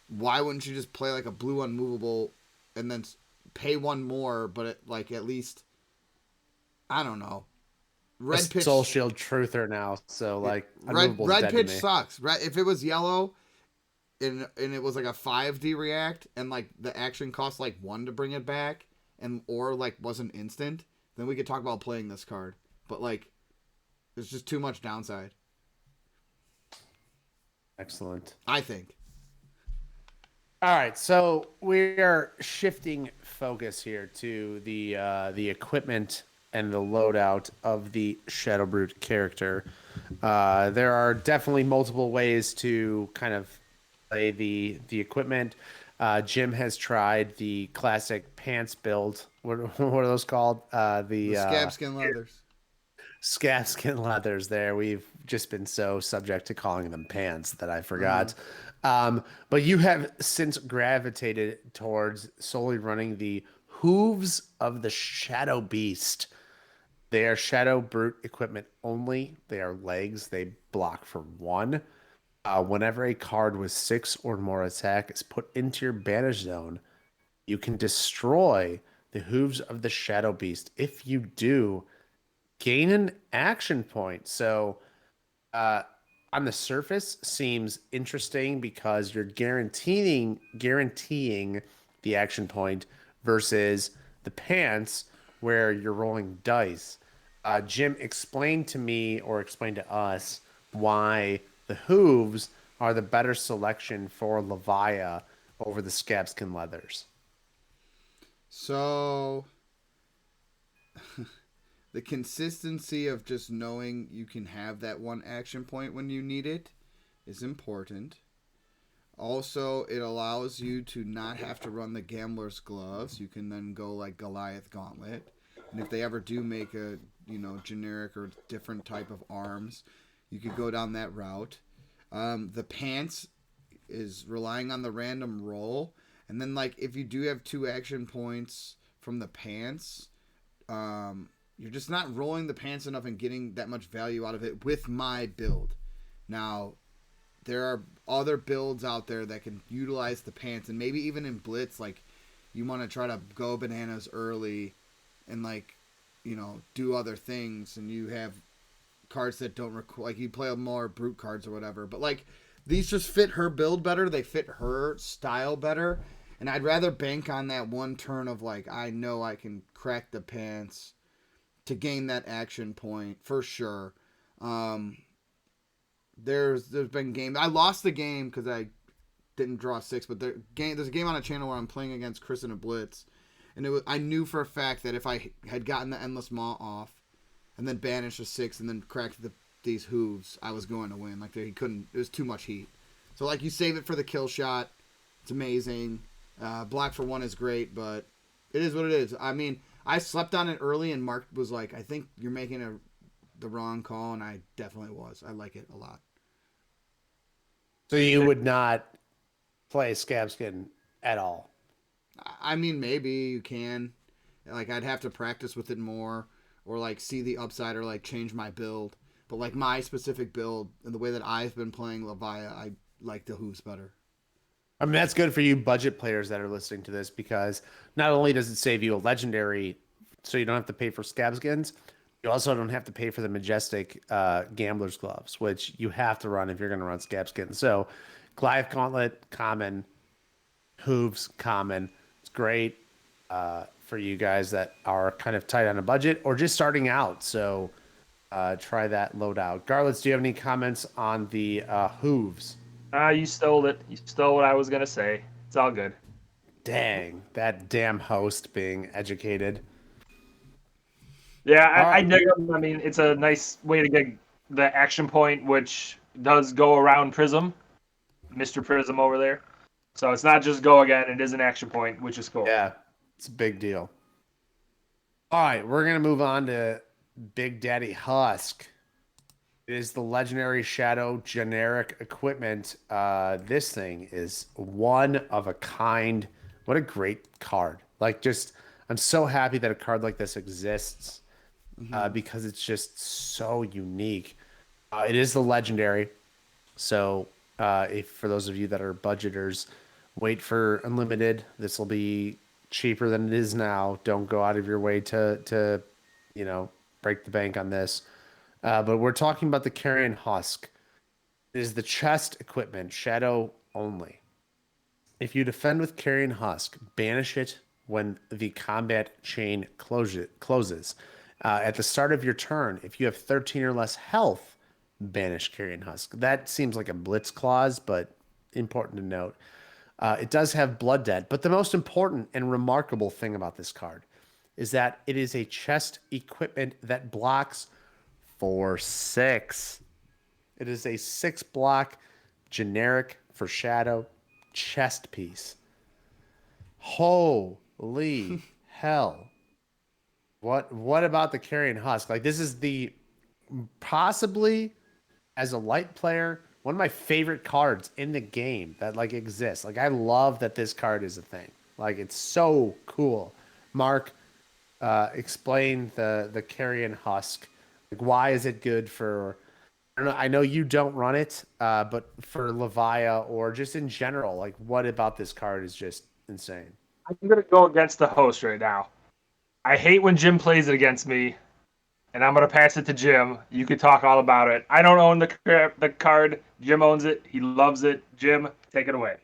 why wouldn't you just play, like, a blue unmovable and then pay 1 more, but, at least, I don't know. Red pitch,
Soul Shield truther now, so like
red pitch sucks. If it was yellow, and it was like a 5D react, and like the action cost like 1 to bring it back, or like wasn't instant, then we could talk about playing this card. But like, there's just too much downside.
Excellent.
I think.
All right, so we are shifting focus here to the equipment and the loadout of the Shadow Brute character. There are definitely multiple ways to kind of play the equipment. Jim has tried the classic pants build. What are those called? The
scabskin leathers.
Scabskin leathers. There, we've just been so subject to calling them pants that I forgot. But you have since gravitated towards solely running the hooves of the Shadow Beast. They are Shadow Brute equipment only. They are legs. They block for 1. Whenever a card with 6 or more attack is put into your Banish Zone, you can destroy the hooves of the Shadow Beast. If you do, gain an action point. So, on the surface, seems interesting because you're guaranteeing the action point versus the pants where you're rolling dice. Jim, explain to us why the hooves are the better selection for Levia over the scabskin leathers.
So, the consistency of just knowing you can have that 1 action point when you need it is important. Also, it allows you to not have to run the Gambler's Gloves. You can then go like Goliath Gauntlet. And if they ever do make a, generic or different type of arms, you could go down that route. The pants is relying on the random roll. And then, like, if you do have 2 action points from the pants, you're just not rolling the pants enough and getting that much value out of it with my build. Now, there are other builds out there that can utilize the pants, and maybe even in Blitz, like, you want to try to go bananas early and, like, do other things, and you have cards that don't require, like, you play more brute cards or whatever, but, like, these just fit her build better, they fit her style better, And I'd rather bank on that one turn of like, I know I can crack the pants to gain that action point for sure. There's been games I lost the game because I didn't draw 6, but there's a game on a channel where I'm playing against Chris in a blitz, and I knew for a fact that if I had gotten the Endless Maw off and then banished a 6 and then cracked these hooves, I was going to win. Like he couldn't. It was too much heat. So like you save it for the kill shot. It's amazing. Block for 1 is great, but it is what it is. I mean, I slept on it early, and Mark was like, "I think you're making the wrong call," and I definitely was. I like it a lot.
So you would not play Scabskin at all?
I mean, maybe you can. Like, I'd have to practice with it more, or like see the upside, or like change my build. But like my specific build and the way that I've been playing Levia, I like the hooves better.
I mean, that's good for you budget players that are listening to this, because not only does it save you a legendary, so you don't have to pay for Scabskins, you also don't have to pay for the Majestic Gambler's Gloves, which you have to run if you're going to run Scabskins. So Goliath Gauntlet, common. Hooves, common. It's great for you guys that are kind of tight on a budget or just starting out. So try that loadout. Garlitz, do you have any comments on the hooves?
You stole it. You stole what I was going to say. It's all good.
Dang, that damn host being educated.
Yeah, I dig them. I mean, it's a nice way to get the action point, which does go around Prism, Mr. Prism over there. So it's not just go again. It is an action point, which is cool.
Yeah, it's a big deal. All right, we're going to move on to Big Daddy Husk. It is the legendary Shadow generic equipment. This thing is one of a kind. What a great card. Like, just, I'm so happy that a card like this exists because it's just so unique. It is the legendary. So if for those of you that are budgeters, wait for unlimited. This will be cheaper than it is now. Don't go out of your way to break the bank on this. But we're talking about the Carrion Husk. It is the chest equipment, shadow only. If you defend with Carrion Husk, banish it when the combat chain closes. At the start of your turn, if you have 13 or less health, banish Carrion Husk. That seems like a blitz clause, but important to note. It does have blood debt, but the most important and remarkable thing about this card is that it is a chest equipment that blocks for 6. It is a 6 block generic for shadow chest piece. Holy hell. What about the Carrion Husk? Like, this is the possibly, as a light player, one of my favorite cards in the game that like exists. Like, I love that this card is a thing. Like, it's so cool. Mark, explain the Carrion Husk. Like, why is it good for? I know you don't run it, but for Levia or just in general, like, what about this card is just insane?
I'm gonna go against the host right now. I hate when Jim plays it against me, and I'm gonna pass it to Jim. You can talk all about it. I don't own the card. Jim owns it. He loves it. Jim, take it away.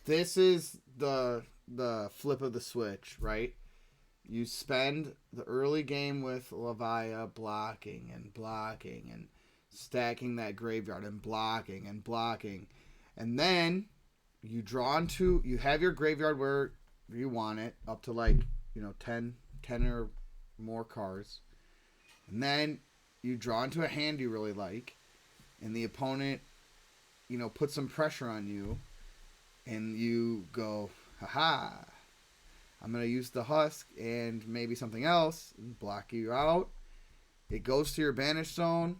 This is the flip of the switch, right? You spend the early game with Levia blocking and stacking that graveyard and blocking. And then you have your graveyard where you want it, up to like, 10 or more cards. And then you draw into a hand you really like, and the opponent, puts some pressure on you, and you go, haha, I'm going to use the Husk and maybe something else and block you out. It goes to your banish zone,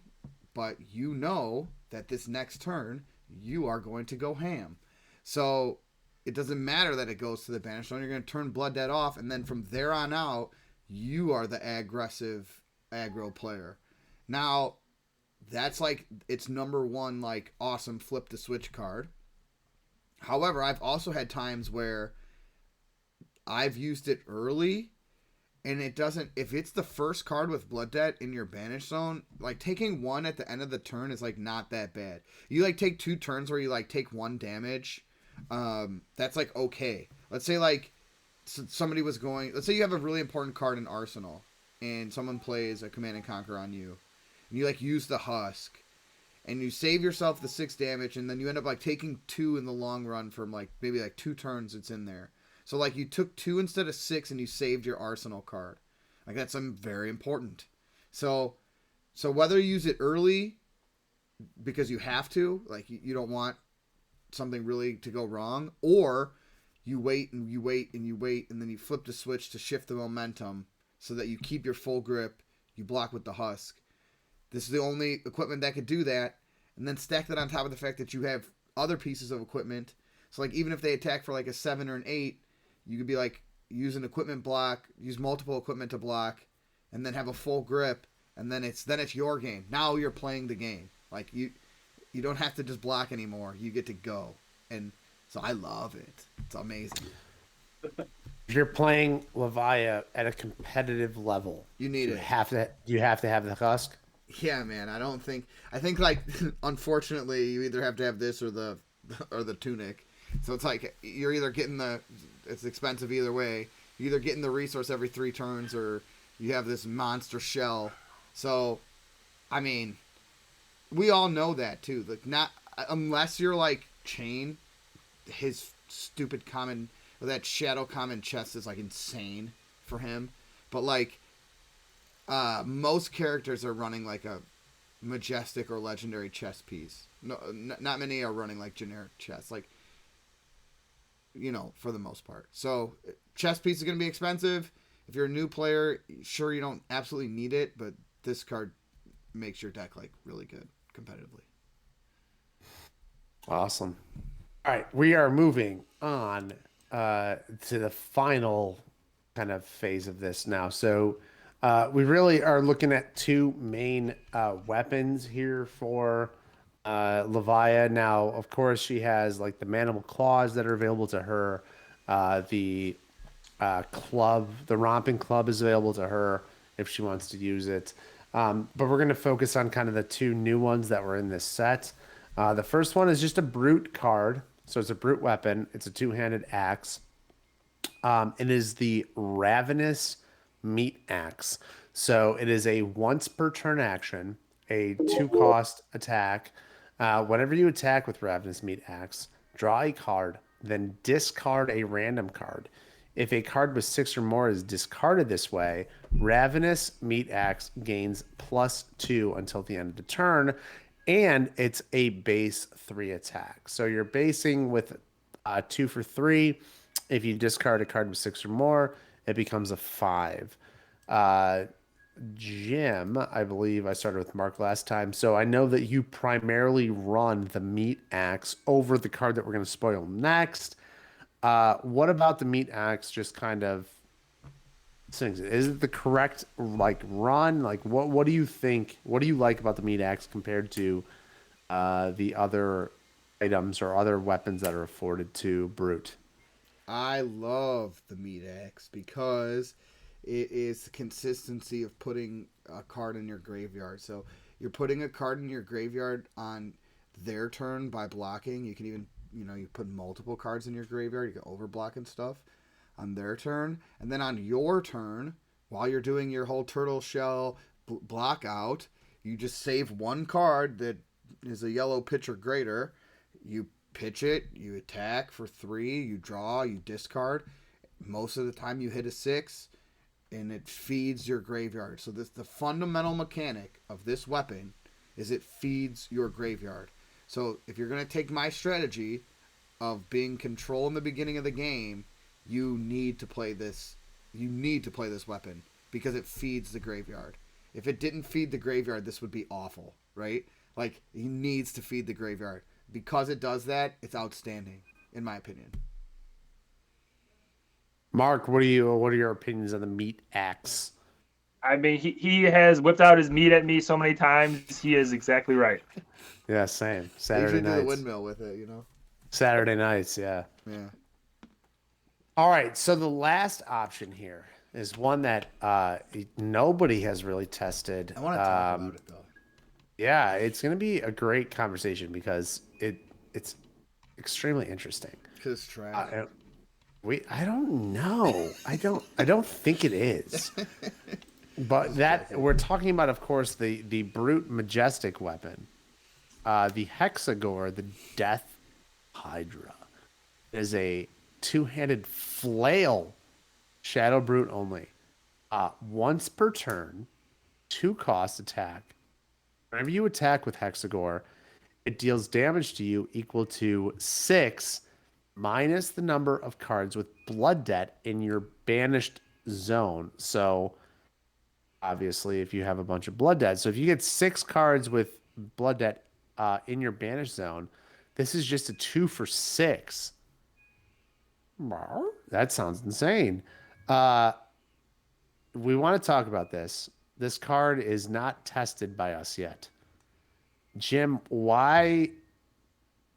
but you know that this next turn you are going to go ham. So it doesn't matter that it goes to the banish zone. You're going to turn Blood Debt off, and then from there on out, you are the aggressive aggro player. Now, that's like its number one, like, awesome flip the switch card. However, I've also had times where I've used it early, and it doesn't. If it's the first card with Blood Debt in your banish zone, like, taking 1 at the end of the turn is like not that bad. You like take 2 turns where you like take 1 damage that's like okay. Let's say like somebody was going. Let's say you have a really important card in Arsenal, and someone plays a Command and Conquer on you, and you like use the Husk, and you save yourself the 6 damage, and then you end up like taking 2 in the long run from like maybe like 2 turns it's in there. So like you took 2 instead of 6, and you saved your Arsenal card. Like that's very important. So whether you use it early because you have to, like you don't want something really to go wrong, or you wait and you wait and you wait, and then you flip the switch to shift the momentum so that you keep your full grip, you block with the Husk. This is the only equipment that could do that, and then stack that on top of the fact that you have other pieces of equipment. So like even if they attack for like a 7 or an 8, you could be like use an equipment block, use multiple equipment to block, and then have a full grip, and then it's your game. Now you're playing the game. Like you don't have to just block anymore. You get to go. And so I love it. It's amazing.
If you're playing Levia at a competitive level,
You need
you
it.
have to have the Husk.
Yeah, man. I think like unfortunately you either have to have this or the tunic. So it's like you're either getting it's expensive either way. You're either getting the resource every 3 turns or you have this monster shell. So I mean, we all know that too. Like not unless you're like Chain, his stupid common that shadow common chest is like insane for him. But like most characters are running like a majestic or legendary chess piece. No, not many are running like generic chess. Like for the most part. So chess piece is going to be expensive. If you're a new player, sure you don't absolutely need it, but this card makes your deck like really good competitively.
Awesome. All right, we are moving on to the final kind of phase of this now. So we really are looking at 2 main weapons here for Levia. Now, of course, she has like the Manimal Claws that are available to her. The club, the Romping Club is available to her if she wants to use it. But we're going to focus on kind of the 2 new ones that were in this set. The first one is just a brute card. So it's a brute weapon. It's a 2-handed axe. It is the Ravenous Meat Axe. So it is a once per turn action, a 2-cost attack. Whenever you attack with Ravenous Meat Axe, draw a card, then discard a random card. If a card with 6 or more is discarded this way, Ravenous Meat Axe gains +2 until the end of the turn, and it's a base 3 attack. So you're basing with 2 for 3. If you discard a card with 6 or more, it becomes a 5. Jim, I believe I started with Mark last time, so I know that you primarily run the Meat Axe over the card that we're going to spoil next. What about the Meat Axe? Just kind of is it the correct like run? Like what do you think? What do you like about the Meat Axe compared to the other items or other weapons that are afforded to Brute?
I love the Meat Axe because it is the consistency of putting a card in your graveyard. So you're putting a card in your graveyard on their turn by blocking. You can even you put multiple cards in your graveyard. You can overblock and stuff on their turn. And then on your turn, while you're doing your whole turtle shell block out, you just save 1 card that is a yellow pitch or greater. You pitch it, you attack for 3, you draw, you discard. Most of the time you hit a 6, and it feeds your graveyard. So the fundamental mechanic of this weapon is it feeds your graveyard. So if you're going to take my strategy of being control in the beginning of the game, you need to play this. You need to play this weapon because it feeds the graveyard. If it didn't feed the graveyard, this would be awful, right? Like, he needs to feed the graveyard. Because it does that, it's outstanding, in my opinion.
Mark, what are your opinions on the Meat Axe?
I mean, he has whipped out his meat at me so many times. He is exactly right.
Yeah, same.
I
Saturday
usually do
nights.
the windmill with it,
Saturday nights, yeah.
Yeah.
All right, so the last option here is one that nobody has really tested.
I want to talk about it, though.
Yeah, it's going to be a great conversation because it's extremely interesting.
Because trash.
I don't know. I don't think it is. But that we're talking about, of course, the brute majestic weapon, the Hexagore, the Death Hydra, is a two-handed flail, shadow brute only. Once per turn, 2 cost attack. Whenever you attack with Hexagore, it deals damage to you equal to 6 minus the number of cards with blood debt in your banished zone. So obviously, if you have a bunch of blood debt, so if you get 6 cards with blood debt in your banished zone, this is just a 2 for 6. That sounds insane. Uh, we want to talk about this. This card is not tested by us yet. Jim, why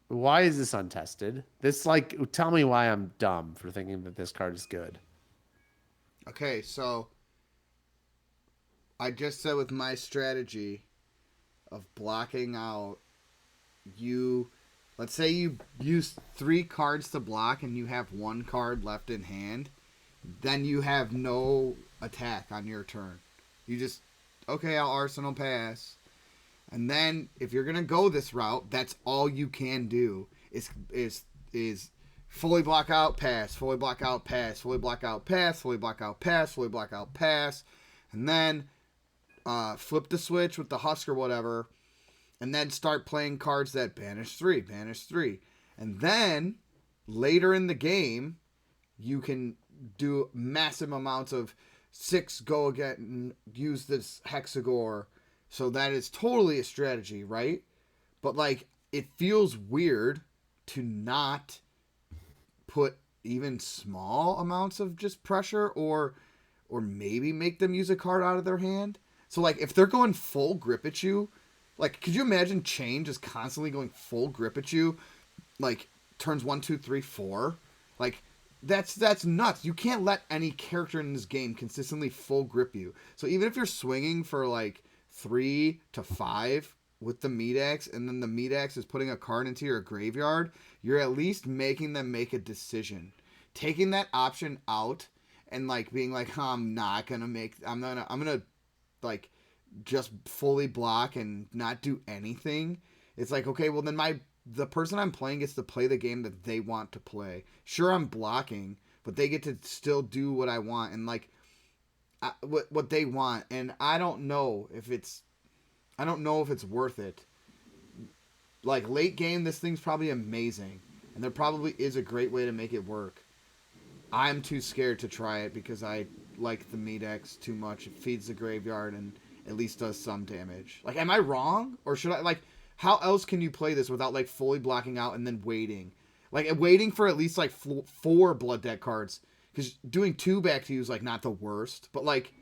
is this untested? This like tell me why I'm dumb for thinking that this card is good.
Okay, so I just said with my strategy of blocking out, let's say you use 3 cards to block and you have 1 card left in hand, then you have no attack on your turn. You just, okay, I'll Arsenal pass. And then if you're gonna go this route, that's all you can do is fully block out, pass, fully block out, pass, fully block out, pass, fully block out, pass, fully block out, pass, and then flip the switch with the Husk or whatever, and then start playing cards that banish 3, banish 3. And then later in the game, you can do massive amounts of 6 go again and use this Hexagore. So that is totally a strategy, right? But like it feels weird to not put even small amounts of just pressure or maybe make them use a card out of their hand. So like if they're going full grip at you, like could you imagine Chain just constantly going full grip at you, like turns 1, 2, 3, 4? Like that's nuts. You can't let any character in this game consistently full grip you. So even if you're swinging for like 3 to 5 with the meat axe, and then the meat axe is putting a card into your graveyard, you're at least making them make a decision. Taking that option out and like being like, I'm gonna like just fully block and not do anything. It's like, okay, well then the person I'm playing gets to play the game that they want to play. Sure, I'm blocking, but they get to still do what I want and like what they want. And I don't know if it's worth it. Like late game, this thing's probably amazing, and there probably is a great way to make it work. I'm too scared to try it because I like the meat axe too much. It feeds the graveyard and at least does some damage. Like, am I wrong? Or should I, like, how else can you play this without, like, fully blocking out and then waiting? Like, waiting for at least, like, 4 blood debt cards. Because doing 2 back to you is, like, not the worst. But, like,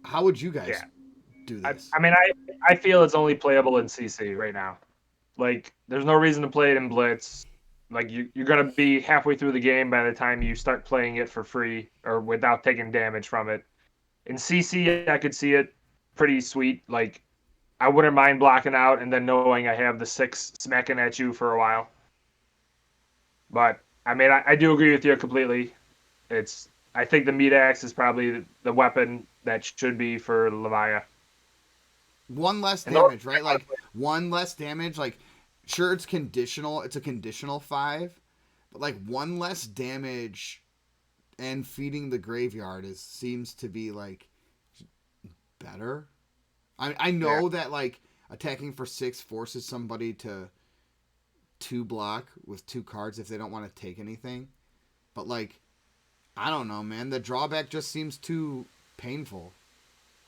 how would you guys do this?
I mean, I feel it's only playable in CC right now. Like, there's no reason to play it in Blitz. Like, you're going to be halfway through the game by the time you start playing it for free or without taking damage from it. In CC, I could see it pretty sweet. Like, I wouldn't mind blocking out and then knowing I have the 6 smacking at you for a while. But, I mean, I do agree with you completely. I think the meat axe is probably the weapon that should be for Levia.
1 less damage, right? Like, 1 less damage, like, sure, it's conditional. It's a conditional 5. But, like, 1 less damage and feeding the graveyard seems to be, like, better. I know that, like, attacking for 6 forces somebody to 2 block with 2 cards if they don't want to take anything. But, like, I don't know, man. The drawback just seems too painful.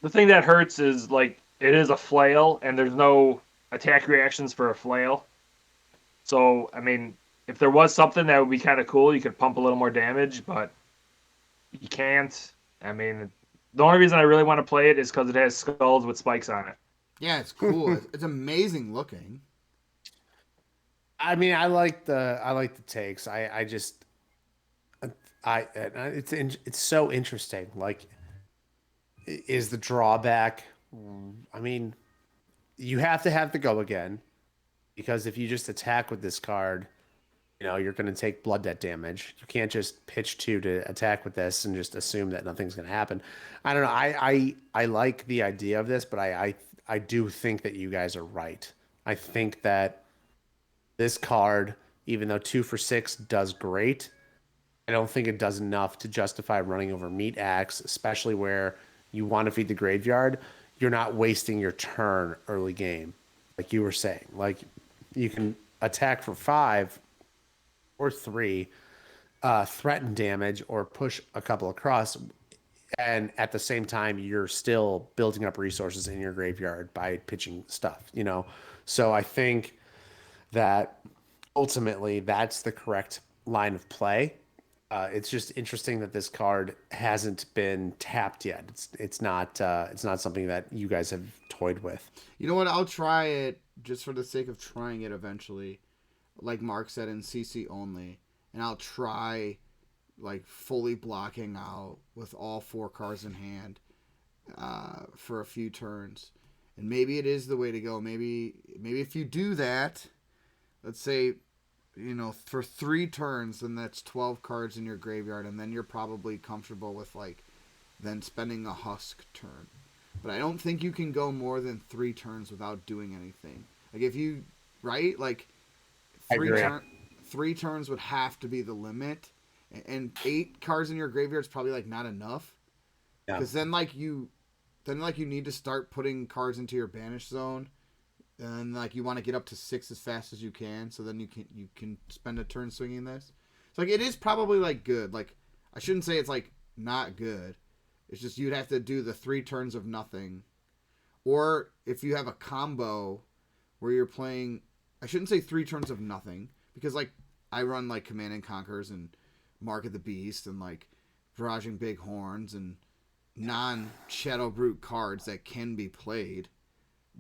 The thing that hurts is, like, it is a flail, and there's no attack reactions for a flail. So, I mean, if there was something that would be kind of cool, you could pump a little more damage, but you can't. I mean, the only reason I really want to play it is because it has skulls with spikes on it.
Yeah, it's cool. It's amazing looking.
I mean, I like the takes. It's so interesting. Like, is the drawback? I mean, you have to have the go again, because if you just attack with this card, you're going to take blood debt damage. You can't just pitch two to attack with this and just assume that nothing's going to happen. I don't know. I like the idea of this, but I do think that you guys are right. I think that this card, even though 2 for 6 does great, I don't think it does enough to justify running over Meat Axe, especially where you want to feed the graveyard. You're not wasting your turn early game, like you were saying. Like you can attack for 5 or 3, threaten damage or push a couple across, and at the same time you're still building up resources in your graveyard by pitching stuff. So I think that ultimately that's the correct line of play. It's just interesting that this card hasn't been tapped yet. It's not something that you guys have toyed with.
You know what? I'll try it just for the sake of trying it eventually. Like Mark said, in CC only. And I'll try like fully blocking out with all 4 cards in hand for a few turns. And maybe it is the way to go. Maybe if you do that, let's say, for 3 turns, then that's 12 cards in your graveyard, and then you're probably comfortable with then spending a Husk turn. But I don't think you can go more than 3 turns without doing anything. Like if you, right? Like three turns would have to be the limit, and 8 cards in your graveyard is probably not enough. Because then you need to start putting cards into your banish zone. And you want to get up to 6 as fast as you can, so then you can spend a turn swinging this. So it is probably good. I shouldn't say it's not good. It's just you'd have to do the 3 turns of nothing, or if you have a combo where you're playing, I shouldn't say 3 turns of nothing, because I run Command and Conquers and Mark of the Beast and Barraging Big Horns and non-Shadow Brute cards that can be played,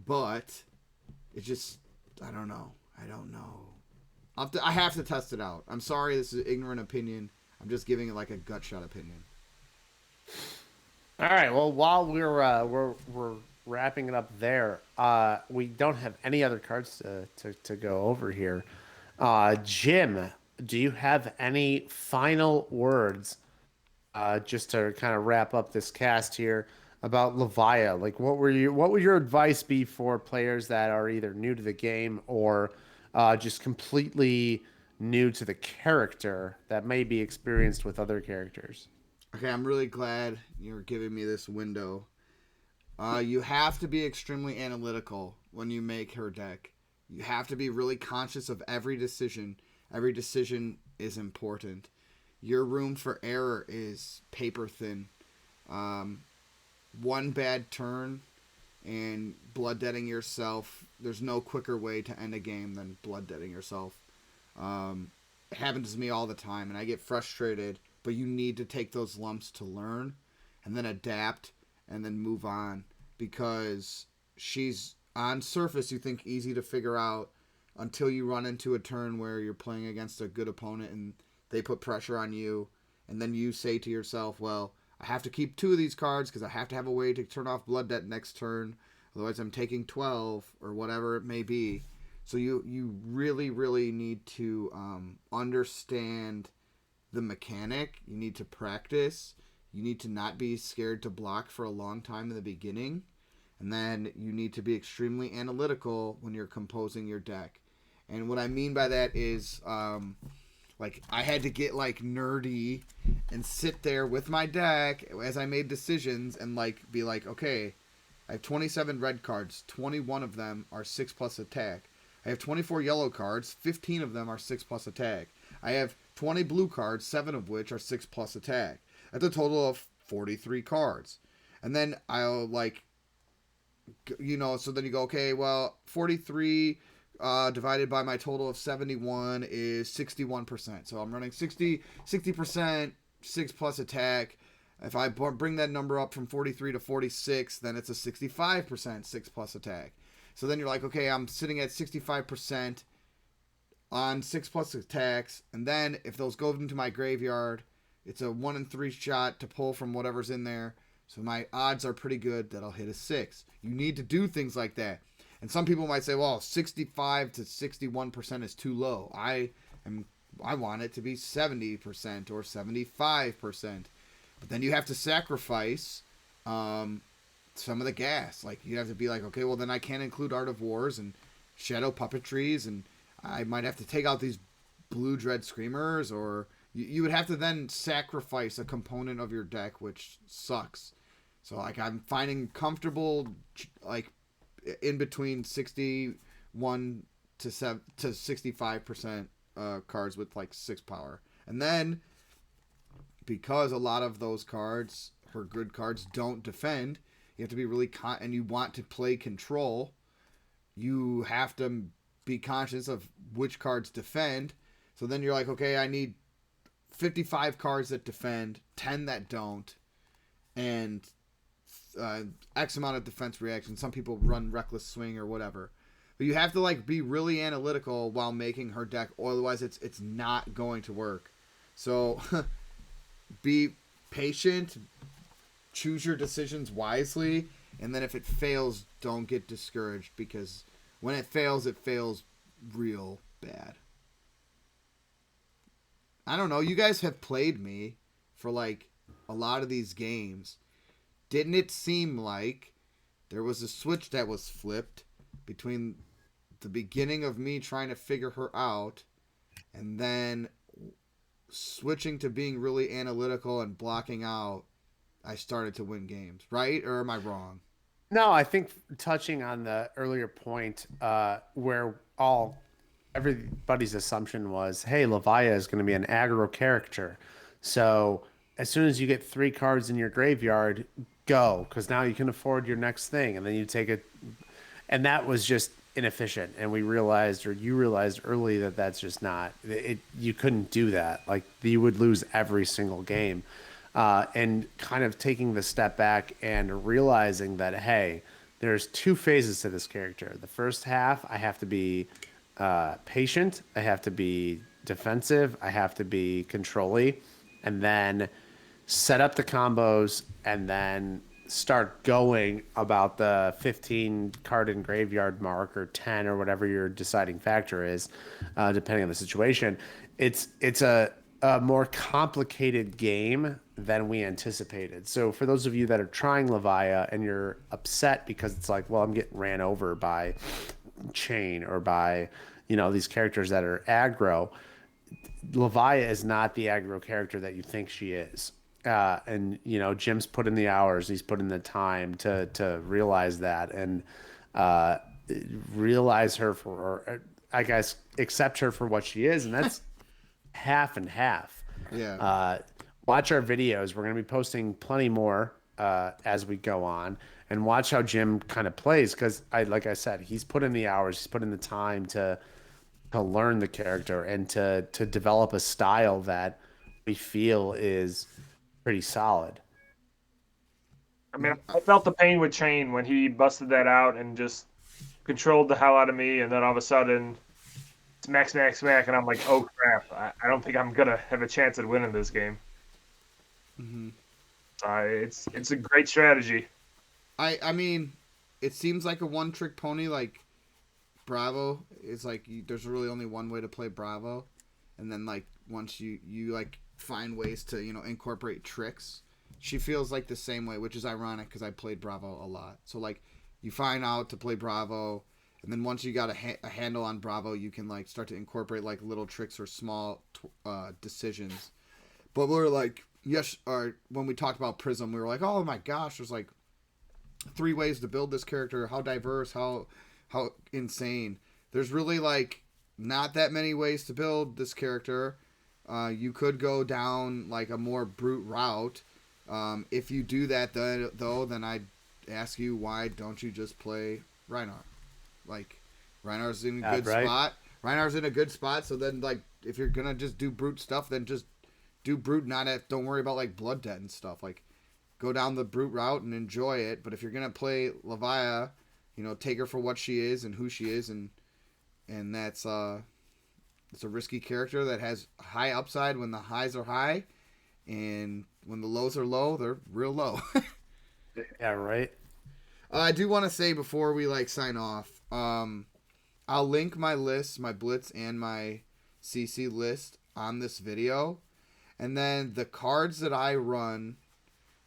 but it's just, I don't know. I have to test it out. I'm sorry, this is an ignorant opinion. I'm just giving it a gut shot opinion.
All right. Well, while we're wrapping it up there, we don't have any other cards to go over here. Jim, do you have any final words just to kind of wrap up this cast here about Levia? What would your advice be for players that are either new to the game or just completely new to the character that may be experienced with other characters?
Okay, I'm really glad you're giving me this window. You have to be extremely analytical when you make her deck. You have to be really conscious of every decision. Every decision is important. Your room for error is paper thin. One bad turn and blood deading yourself. There's no quicker way to end a game than blood deading yourself. It happens to me all the time, and I get frustrated, but you need to take those lumps to learn and then adapt and then move on, because she's on surface you think easy to figure out until you run into a turn where you're playing against a good opponent and they put pressure on you, and then you say to yourself, well, I have to keep 2 of these cards because I have to have a way to turn off blood debt next turn, otherwise I'm taking 12 or whatever it may be. So you really, really need to understand the mechanic. You need to practice. You need to not be scared to block for a long time in the beginning. And then you need to be extremely analytical when you're composing your deck. And what I mean by that is, I had to get nerdy and sit there with my deck as I made decisions and be okay, I have 27 red cards. 21 of them are 6+ attack. I have 24 yellow cards. 15 of them are 6+ attack. I have 20 blue cards, 7 of which are 6+ attack. That's a total of 43 cards. And then I'll so then you go, okay, well, 43 divided by my total of 71 is 61%. So I'm running 60%, 6+ attack. If I bring that number up from 43 to 46, then it's a 65% 6+ attack. So then you're okay, I'm sitting at 65% on 6+ attacks, and then if those go into my graveyard, it's a 1 in 3 shot to pull from whatever's in there. So my odds are pretty good that I'll hit a 6. You need to do things like that. And some people might say, well, 65 to 61% is too low. I am I want it to be 70% or 75%. But then you have to sacrifice some of the gas. Like, you have to be like, okay, well, then I can't include Art of Wars and Shadow Puppetries, and I might have to take out these Blue Dread Screamers, or you would have to then sacrifice a component of your deck, which sucks. So, like, I'm finding comfortable, like, in between 61 to 65% cards with, like, 6 power. And then, because a lot of those cards, her good cards, don't defend, you have to be really and you want to play control, you have to be conscious of which cards defend. So then you're like, okay, I need 55 cards that defend, 10 that don't, and X amount of defense reaction. Some people run Reckless Swing or whatever. But you have to, like, be really analytical while making her deck, or otherwise it's not going to work. So be patient, choose your decisions wisely, and then if it fails, don't get discouraged, because when it fails real bad. I don't know, you guys have played me for, like, a lot of these games. Didn't it seem like there was a switch that was flipped between the beginning of me trying to figure her out and then switching to being really analytical and blocking out, I started to win games, right? Or am I wrong?
No, I think touching on the earlier point, where everybody's assumption was, hey, Levia is going to be an aggro character. So as soon as you get 3 cards in your graveyard, go, because now you can afford your next thing. And then you take it. And that was just inefficient. And we realized, or you realized early, that that's just not it. You couldn't do that. Like, you would lose every single game. And kind of taking the step back and realizing that, hey, there's 2 phases to this character. The first half, I have to be patient, I have to be defensive, I have to be control-y, and then set up the combos, and then start going about the 15 card in graveyard mark, or 10, or whatever your deciding factor is, depending on the situation. It's a more complicated game than we anticipated. So for those of you that are trying Levia and you're upset because it's like, well, I'm getting ran over by Chain or by, these characters that are aggro, Levia is not the aggro character that you think she is. And Jim's put in the hours, he's put in the time to realize that, and realize her for, or I guess accept her for what she is, and that's half and half.
Yeah.
Watch our videos. We're going to be posting plenty more as we go on, and watch how Jim kind of plays, because like I said, he's put in the hours, he's put in the time to learn the character and to develop a style that we feel is pretty solid.
I mean, I felt the pain with Chain when he busted that out and just controlled the hell out of me, and then all of a sudden, smack, smack, smack, and I'm like, oh crap, I don't think I'm gonna have a chance at winning this game.
Mm-hmm.
It's a great strategy.
I mean, it seems like a one-trick pony. Like, Bravo is like, there's really only one way to play Bravo, and then, like, once you like find ways to incorporate tricks, she feels like the same way, which is ironic because I played Bravo a lot. So, like, you find out to play Bravo, and then once you got a handle on Bravo, you can, like, start to incorporate, like, little tricks or small decisions. But we're like, yes, or when we talked about Prism, we were like, oh my gosh, there's like 3 ways to build this character. How diverse, how insane. There's really, like, not that many ways to build this character. You could go down, like, a more brute route. If you do that, then I'd ask you, why don't you just play Reinhardt? Like, Reinhardt's in a good spot. Reinhardt's in a good spot, so then, like, if you're gonna just do brute stuff, then just do brute, don't worry about, like, blood debt and stuff. Like, go down the brute route and enjoy it. But if you're gonna play Levia, take her for what she is and who she is, and that's it's a risky character that has high upside when the highs are high, and when the lows are low, they're real low.
Yeah, right.
I do want to say before we, like, sign off, I'll link my list, my Blitz and my CC list on this video, and then the cards that I run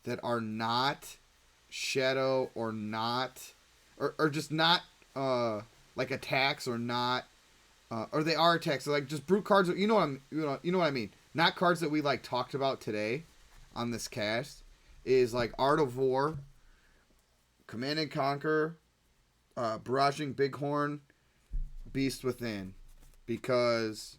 that are not shadow or not or just not like attacks or not or they are attacks, so like just brute cards. You know what I mean. Not cards that we like talked about today on this cast is like Art of War, Command and Conquer, Barraging Bighorn, Beast Within, because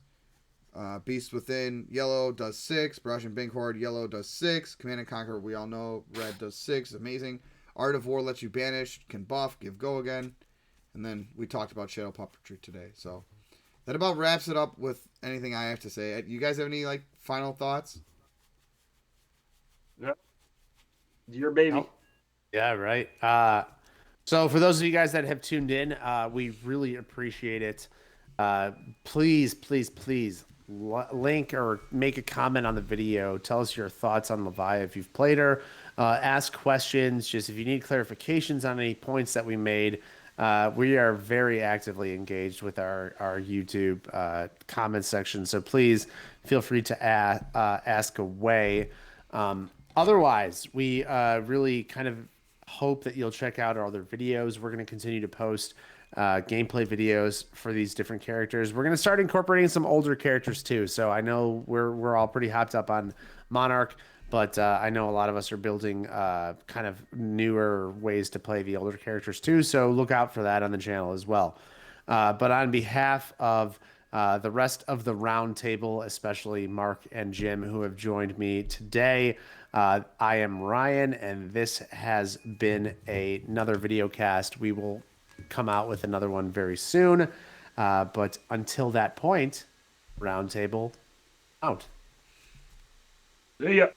Beast Within yellow does 6, Barraging Bighorn yellow does 6, Command and Conquer we all know red does 6, amazing. Art of War lets you banish, can buff, give go again, and then we talked about Shadow Puppetry today. So that about wraps it up with anything I have to say. You guys have any like final thoughts?
Yep. Your baby.
Oh, yeah, right. So for those of you guys that have tuned in, we really appreciate it. Please, please, please link or make a comment on the video. Tell us your thoughts on Levia if you've played her. Ask questions. Just if you need clarifications on any points that we made. We are very actively engaged with our YouTube comment section. So please feel free to ask away. Otherwise, we really kind of hope that you'll check out our other videos. We're going to continue to post gameplay videos for these different characters. We're going to start incorporating some older characters too. So I know we're all pretty hopped up on Monarch, but I know a lot of us are building kind of newer ways to play the older characters too. So look out for that on the channel as well. But on behalf of the rest of the round table, especially Mark and Jim, who have joined me today, I am Ryan, and this has been another video cast. We will come out with another one very soon. But until that point, round table out.
See ya.